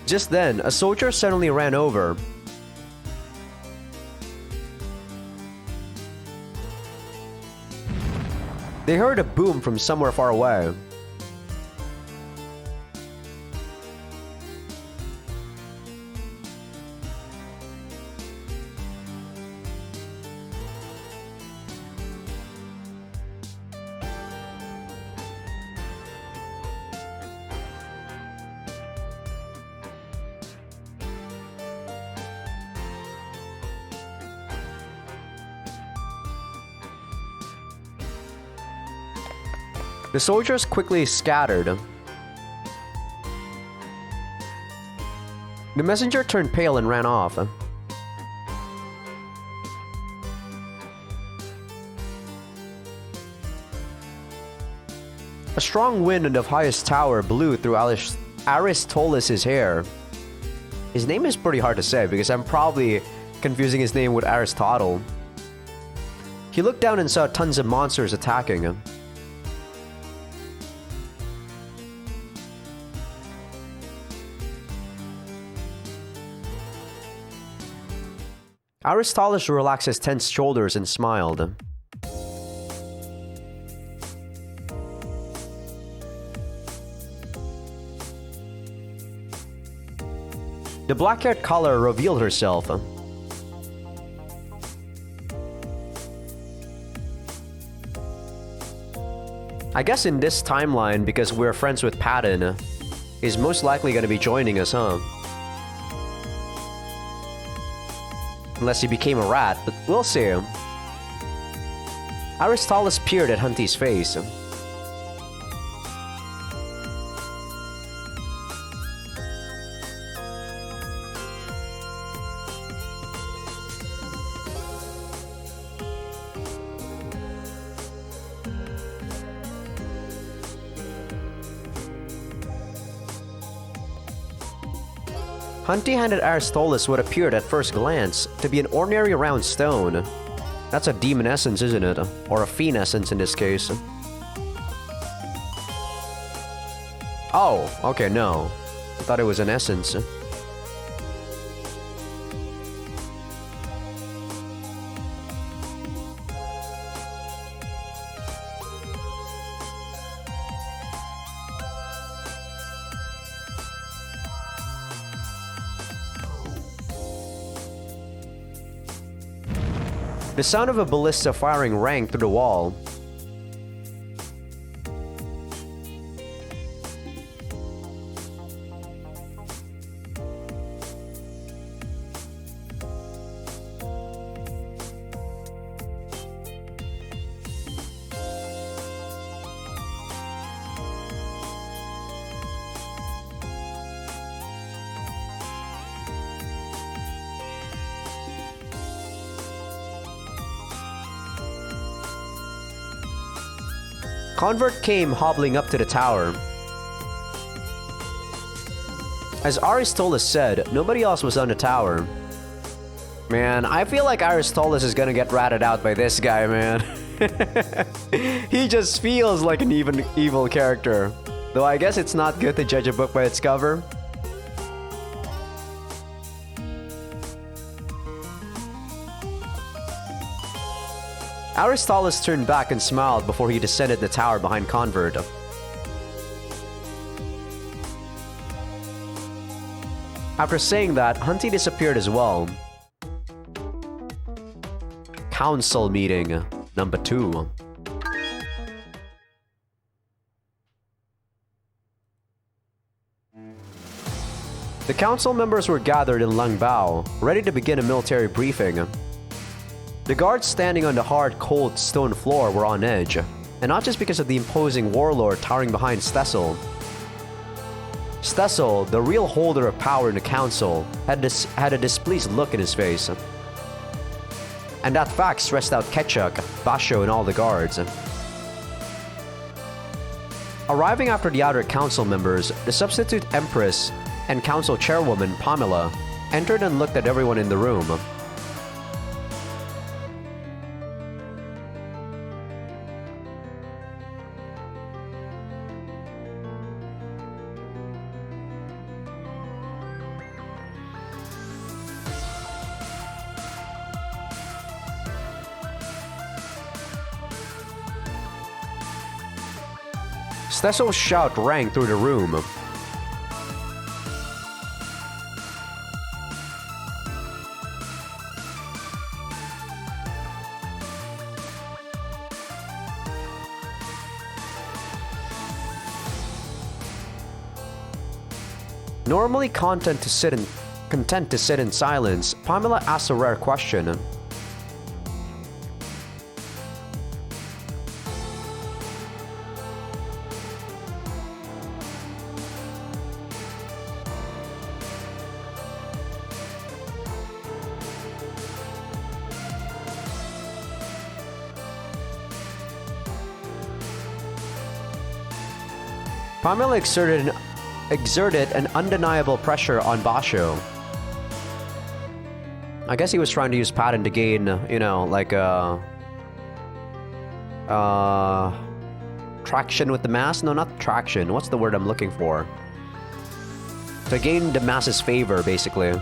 Just then, a soldier suddenly ran over. They heard a boom from somewhere far away. The soldiers quickly scattered. The messenger turned pale and ran off. A strong wind of highest tower blew through Aristoteles' hair. His name is pretty hard to say because I'm probably confusing his name with Aristotle. He looked down and saw tons of monsters attacking him. Aristoteles relaxed his tense shoulders and smiled. The black-haired caller revealed herself. I guess in this timeline, because we're friends with Patton, he's most likely going to be joining us, huh? Unless he became a rat, but we'll see. Aristoteles peered at Hunty's face. Hunty-handed Aristoteles what appeared at first glance to be an ordinary round stone. That's a demon essence, isn't it? Or a fiend essence in this case. Oh, okay, no. I thought it was an essence. The sound of a ballista firing rang through the wall. Convert came hobbling up to the tower. As Aristoteles said, nobody else was on the tower. Man, I feel like Aristoteles is gonna get ratted out by this guy, man. He just feels like an evil character. Though I guess it's not good to judge a book by its cover. Aristoteles turned back and smiled before he descended the tower behind Convert. After saying that, Hunty disappeared as well. Council meeting number 2. The council members were gathered in Langbao, ready to begin a military briefing. The guards standing on the hard, cold stone floor were on edge, and not just because of the imposing warlord towering behind Stessel. Stessel, the real holder of power in the council, had a displeased look in his face. And that fact stressed out Ketchuk, Basho, and all the guards. Arriving after the outer council members, the substitute empress and council chairwoman Pamela entered and looked at everyone in the room. Stessel's shout rang through the room. Normally content to sit in silence, Pamela asked a rare question. Pamela exerted an undeniable pressure on Basho. I guess he was trying to use pattern to gain, you know, like traction with the mass? No, not traction. What's the word I'm looking for? To gain the mass's favor, basically.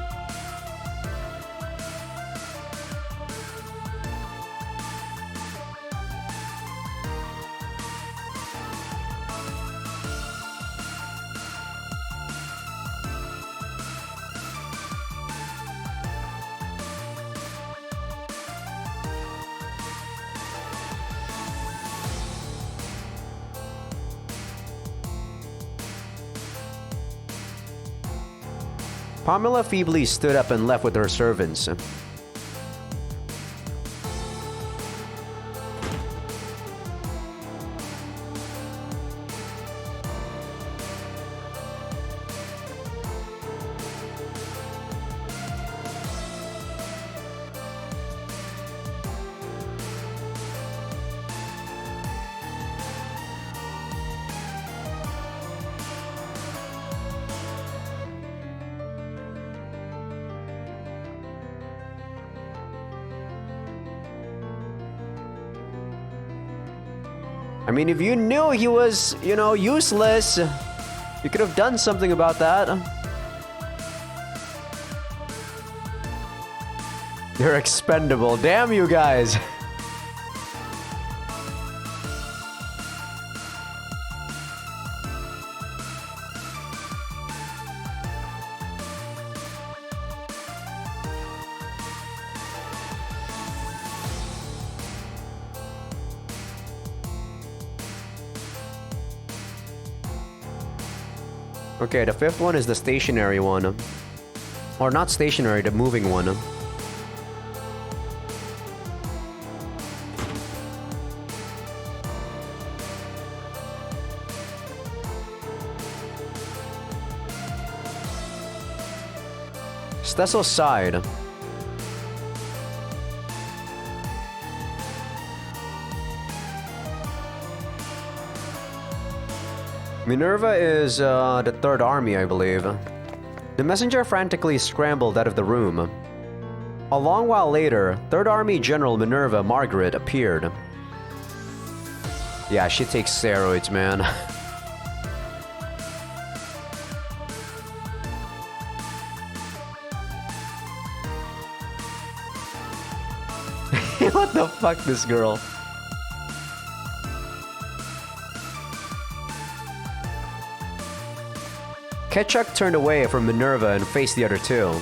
Pamela feebly stood up and left with her servants. I mean, if you knew he was, you know, useless, you could have done something about that. They're expendable. Damn you guys. Okay, the fifth one is the stationary one. Or not stationary, the moving one. Stessel's side. Minerva is the Third Army, I believe. The messenger frantically scrambled out of the room. A long while later, Third Army General Minerva Margaret appeared. Yeah, she takes steroids, man. What the fuck, this girl? Ketchuk turned away from Minerva and faced the other two.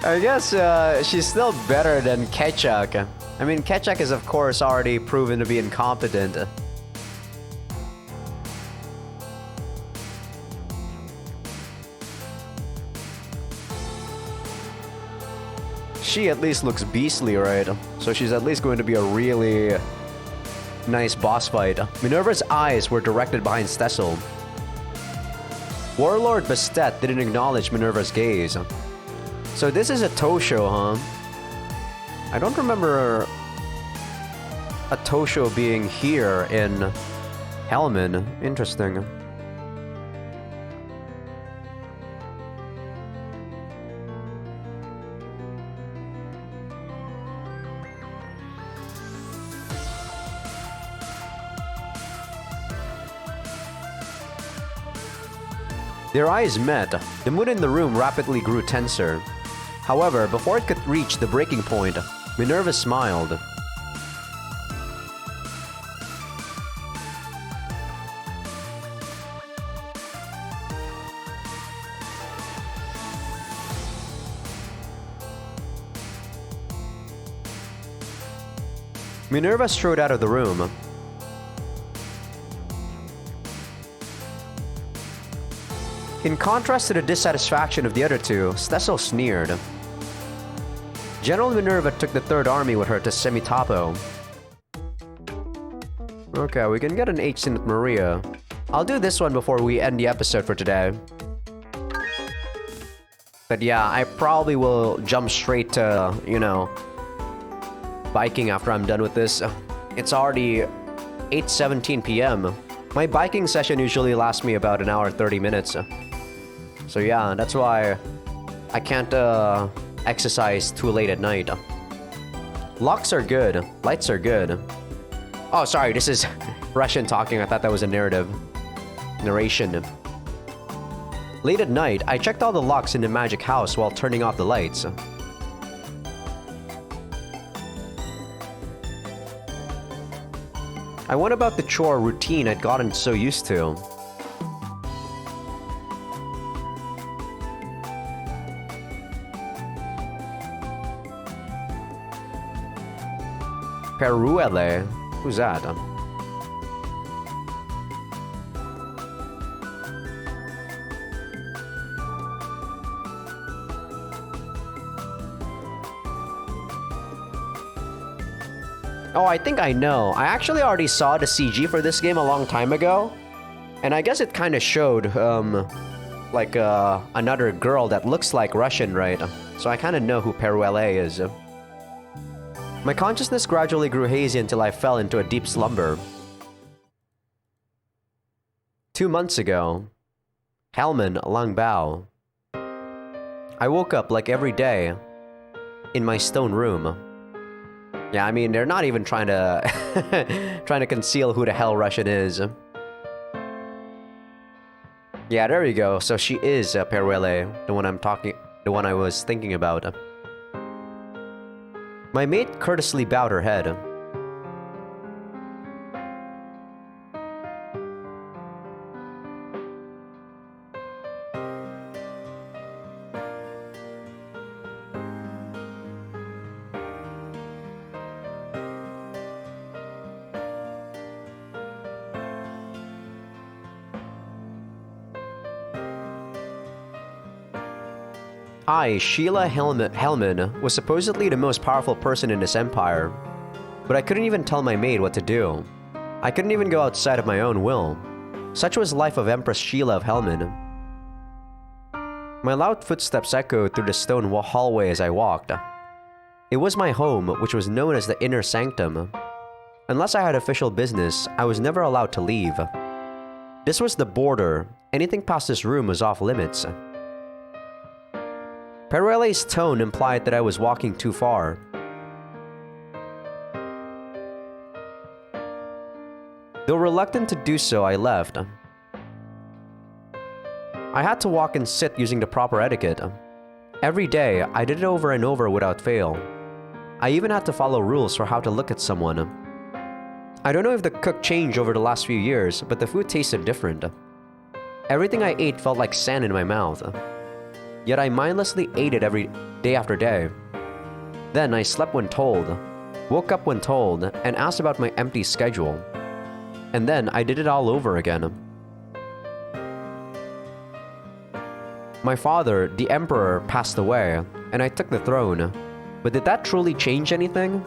I guess she's still better than Ketchuk. I mean, Ketchuk is of course already proven to be incompetent. She at least looks beastly, right? So she's at least going to be a really nice boss fight. Minerva's eyes were directed behind Stessel. Warlord Bastet didn't acknowledge Minerva's gaze. So this is a Tosho, huh? I don't remember a Tosho being here in Helman. Interesting. Their eyes met. The mood in the room rapidly grew tenser. However, before it could reach the breaking point, Minerva smiled. Minerva strode out of the room. In contrast to the dissatisfaction of the other two, Stessel sneered. General Minerva took the Third Army with her to Semitapo. Okay, we can get an H in Maria. I'll do this one before we end the episode for today. But yeah, I probably will jump straight to, you know, biking after I'm done with this. It's already 8:17 p.m. My biking session usually lasts me about an hour and 30 minutes. So yeah, that's why I can't exercise too late at night. Locks are good. Lights are good. Oh, sorry, this is Russian talking. I thought that was a narration. Late at night, I checked all the locks in the magic house while turning off the lights. I went about the chore routine I'd gotten so used to. Peruele? Who's that? Oh, I think I know. I actually already saw the CG for this game a long time ago. And I guess it kind of showed, like, another girl that looks like Russian, right? So I kind of know who Peruele is. My consciousness gradually grew hazy until I fell into a deep slumber. 2 months ago. Helman Langbao. I woke up like every day in my stone room. Yeah, I mean, they're not even trying to trying to conceal who the hell Russian is. Yeah, there you go. So she is Peruele, the one I was thinking about. My mate courteously bowed her head. Sheila Helman was supposedly the most powerful person in this empire, but I couldn't even tell my maid what to do. I couldn't even go outside of my own will. Such was the life of Empress Sheila of Helman. My loud footsteps echoed through the stone hallway as I walked. It was my home, which was known as the Inner Sanctum. Unless I had official business, I was never allowed to leave. This was the border. Anything past this room was off limits. Peruele's tone implied that I was walking too far. Though reluctant to do so, I left. I had to walk and sit using the proper etiquette. Every day, I did it over and over without fail. I even had to follow rules for how to look at someone. I don't know if the cook changed over the last few years, but the food tasted different. Everything I ate felt like sand in my mouth. Yet I mindlessly ate it every day after day. Then I slept when told, woke up when told, and asked about my empty schedule. And then I did it all over again. My father, the Emperor, passed away, and I took the throne. But did that truly change anything?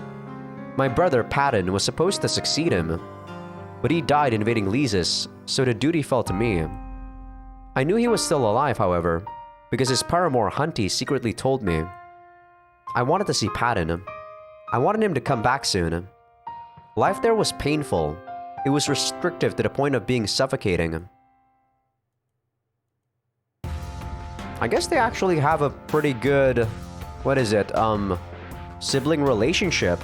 My brother, Patton, was supposed to succeed him. But he died invading Lysis, so the duty fell to me. I knew he was still alive, however, because his paramour Hunty secretly told me. I wanted to see Patton. I wanted him to come back soon. Life there was painful. It was restrictive to the point of being suffocating. I guess they actually have a pretty good, sibling relationship.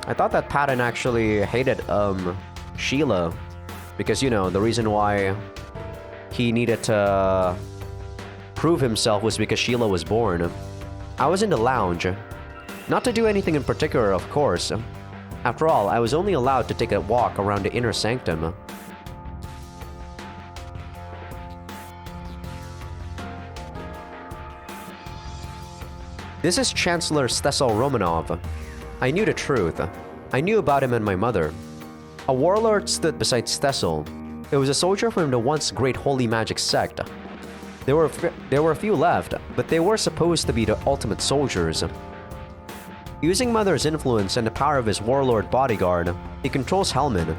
I thought that Patton actually hated, Sheila. Because, you know, the reason why he needed to prove himself was because Sheila was born. I was in the lounge. Not to do anything in particular, of course. After all, I was only allowed to take a walk around the Inner Sanctum. This is Chancellor Stesel Romanov. I knew the truth. I knew about him and my mother. A warlord stood beside Stesel. It was a soldier from the once great holy magic sect. There were a few left, but they were supposed to be the ultimate soldiers. Using Mother's influence and the power of his warlord bodyguard, he controls Helman.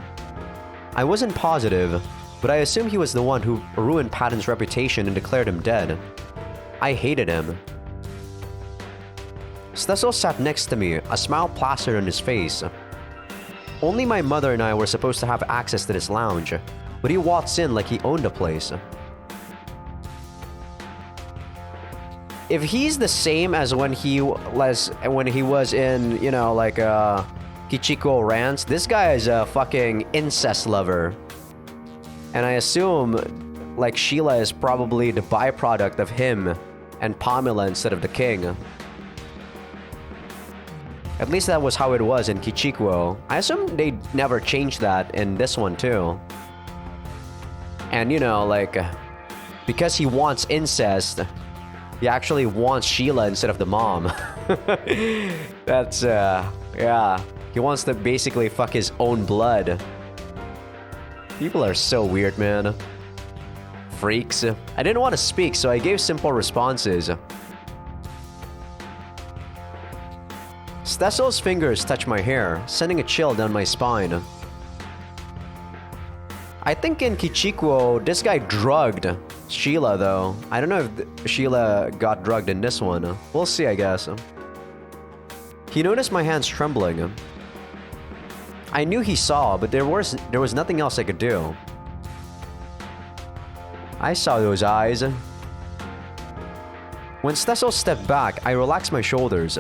I wasn't positive, but I assumed he was the one who ruined Patton's reputation and declared him dead. I hated him. Stesel sat next to me, a smile plastered on his face. Only my mother and I were supposed to have access to this lounge, but he waltzed in like he owned the place. If he's the same as when he was in, you know, like Kichiko Rance, this guy is a fucking incest lover. And I assume like Sheila is probably the byproduct of him and Pamela instead of the king. At least that was how it was in Kichikuo. I assume they never changed that in this one too. And you know, like, because he wants incest, he actually wants Sheila instead of the mom. That's, yeah. He wants to basically fuck his own blood. People are so weird, man. Freaks. I didn't want to speak, so I gave simple responses. Stessel's fingers touch my hair, sending a chill down my spine. I think in Kichikuo, this guy drugged Sheila, though. I don't know if Sheila got drugged in this one. We'll see, I guess. He noticed my hands trembling. I knew he saw, but there was nothing else I could do. I saw those eyes. When Stessel stepped back, I relaxed my shoulders.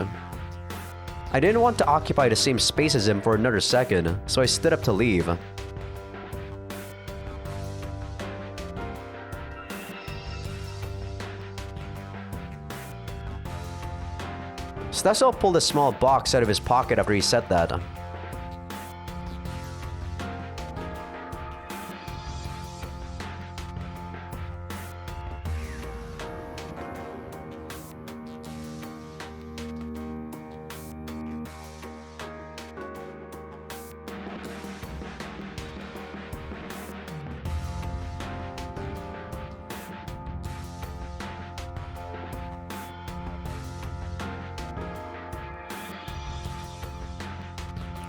I didn't want to occupy the same space as him for another second, so I stood up to leave. Stessel pulled a small box out of his pocket after he said that.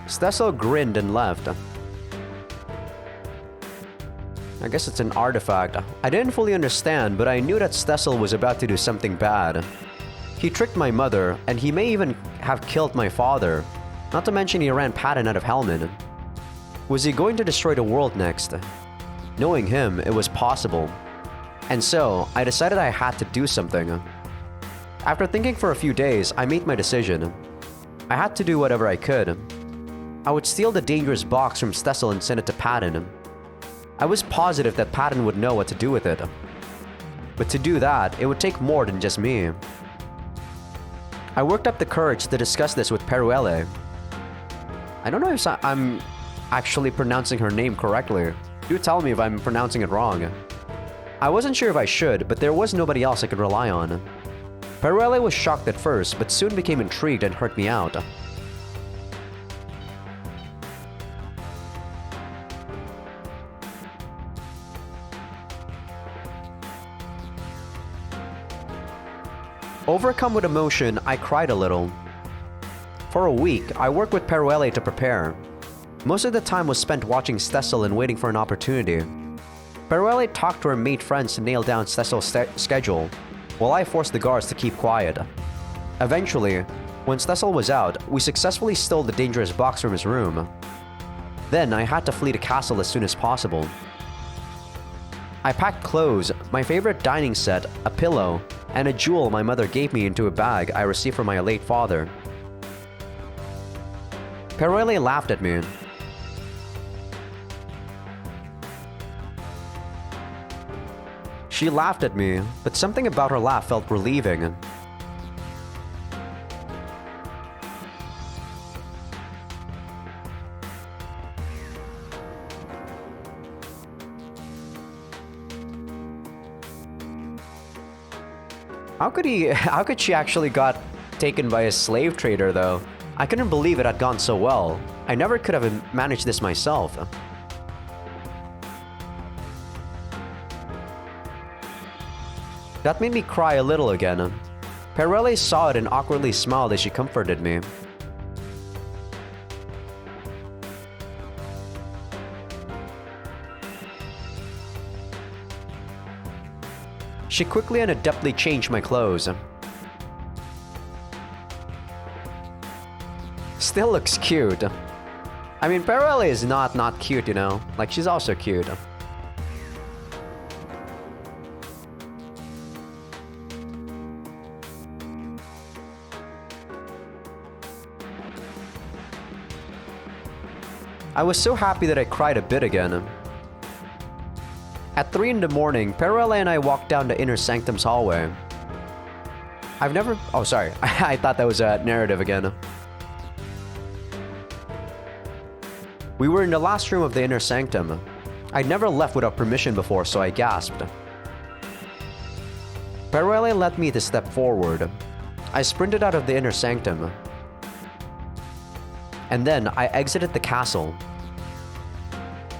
Stessel grinned and left. I guess it's an artifact. I didn't fully understand, but I knew that Stessel was about to do something bad. He tricked my mother, and he may even have killed my father. Not to mention he ran Patton out of Helman. Was he going to destroy the world next? Knowing him, it was possible. And so, I decided I had to do something. After thinking for a few days, I made my decision. I had to do whatever I could. I would steal the dangerous box from Stessel and send it to Patton. I was positive that Patton would know what to do with it. But to do that, it would take more than just me. I worked up the courage to discuss this with Peruele. I don't know if I'm actually pronouncing her name correctly. Do tell me if I'm pronouncing it wrong. I wasn't sure if I should, but there was nobody else I could rely on. Peruele was shocked at first, but soon became intrigued and heard me out. Overcome with emotion, I cried a little. For a week, I worked with Peruele to prepare. Most of the time was spent watching Stessel and waiting for an opportunity. Peruele talked to her mate friends to nail down Stessel's schedule, while I forced the guards to keep quiet. Eventually, when Stessel was out, we successfully stole the dangerous box from his room. Then I had to flee the castle as soon as possible. I packed clothes, my favorite dining set, a pillow, and a jewel my mother gave me into a bag I received from my late father. Peruele laughed at me. She laughed at me, but something about her laugh felt relieving. How could she actually got taken by a slave trader though? I couldn't believe it had gone so well. I never could have managed this myself. That made me cry a little again. Peruele saw it and awkwardly smiled as she comforted me. She quickly and adeptly changed my clothes. Still looks cute. I mean, Peruele is not cute, you know? Like, she's also cute. I was so happy that I cried a bit again. At 3 in the morning, Perrelle and I walked down the inner sanctum's hallway. I've never... Oh, sorry. I thought that was a narrative again. We were in the last room of the inner sanctum. I'd never left without permission before, so I gasped. Perrelle led me to step forward. I sprinted out of the inner sanctum. And then I exited the castle.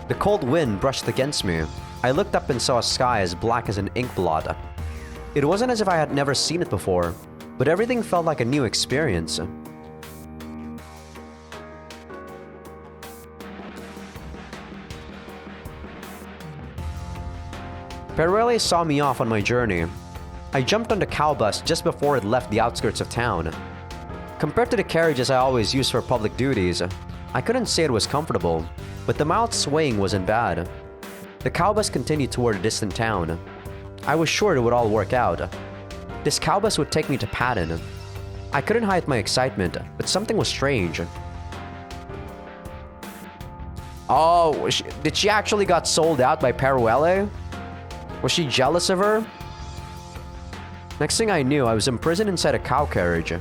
The cold wind brushed against me. I looked up and saw a sky as black as an ink blot. It wasn't as if I had never seen it before, but everything felt like a new experience. Perrelle saw me off on my journey. I jumped on the cow bus just before it left the outskirts of town. Compared to the carriages I always use for public duties, I couldn't say it was comfortable, but the mild swaying wasn't bad. The cow bus continued toward a distant town. I was sure it would all work out. This cow bus would take me to Patton. I couldn't hide my excitement, but something was strange. Oh, did she actually got sold out by Perrelle? Was she jealous of her? Next thing I knew, I was imprisoned inside a cow carriage.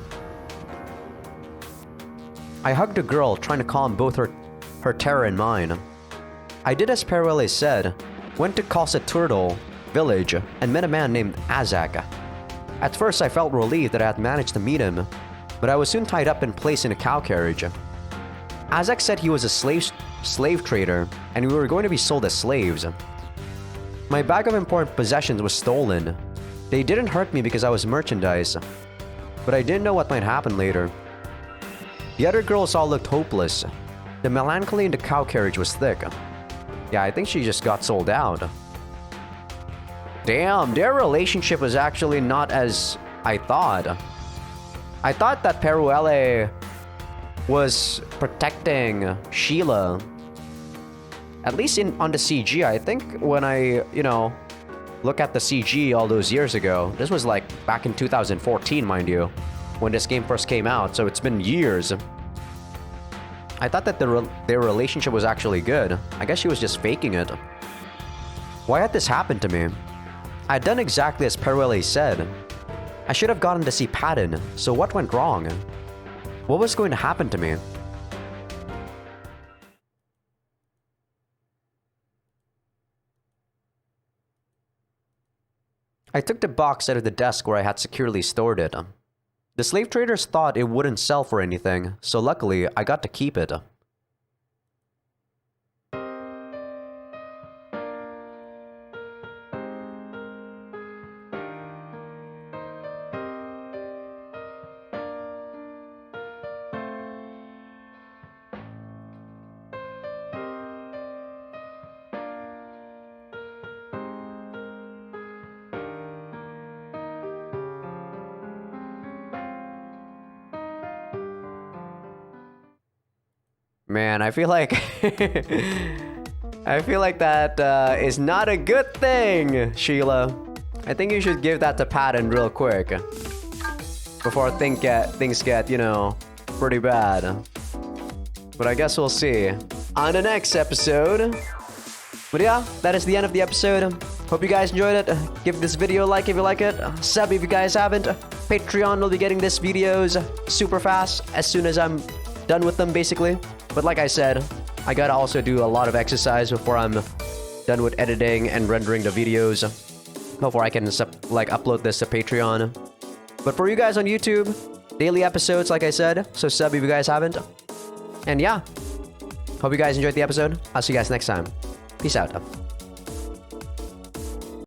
I hugged the girl, trying to calm both her terror and mine. I did as Perrelle said, went to Turtle village, and met a man named Azak. At first, I felt relieved that I had managed to meet him, but I was soon tied up and placed in a cow carriage. Azak said he was a slave trader, and we were going to be sold as slaves. My bag of important possessions was stolen. They didn't hurt me because I was merchandise, but I didn't know what might happen later. The other girls all looked hopeless. The melancholy in the cow carriage was thick. Yeah, I think she just got sold out. Damn, their relationship was actually not as I thought. I thought that Perrelle was protecting Sheila. At least on the CG, I think when I, look at the CG all those years ago. This was like back in 2014, mind you, when this game first came out, so it's been years. I thought that their relationship was actually good. I guess she was just faking it. Why had this happened to me? I'd done exactly as Perrelle said. I should have gotten to see Patton, so what went wrong? What was going to happen to me? I took the box out of the desk where I had securely stored it. The slave traders thought it wouldn't sell for anything, so luckily I got to keep it. Man, I feel like that is not a good thing, Sheila. I think you should give that to Patton real quick before things get, pretty bad. But I guess we'll see on the next episode. But yeah, that is the end of the episode. Hope you guys enjoyed it. Give this video a like if you like it. Sub if you guys haven't. Patreon will be getting this videos super fast as soon as I'm done with them, basically. But like I said, I gotta also do a lot of exercise before I'm done with editing and rendering the videos, before I can upload this to Patreon. But for you guys on YouTube, daily episodes, like I said, so sub if you guys haven't. And yeah, hope you guys enjoyed the episode. I'll see you guys next time. Peace out.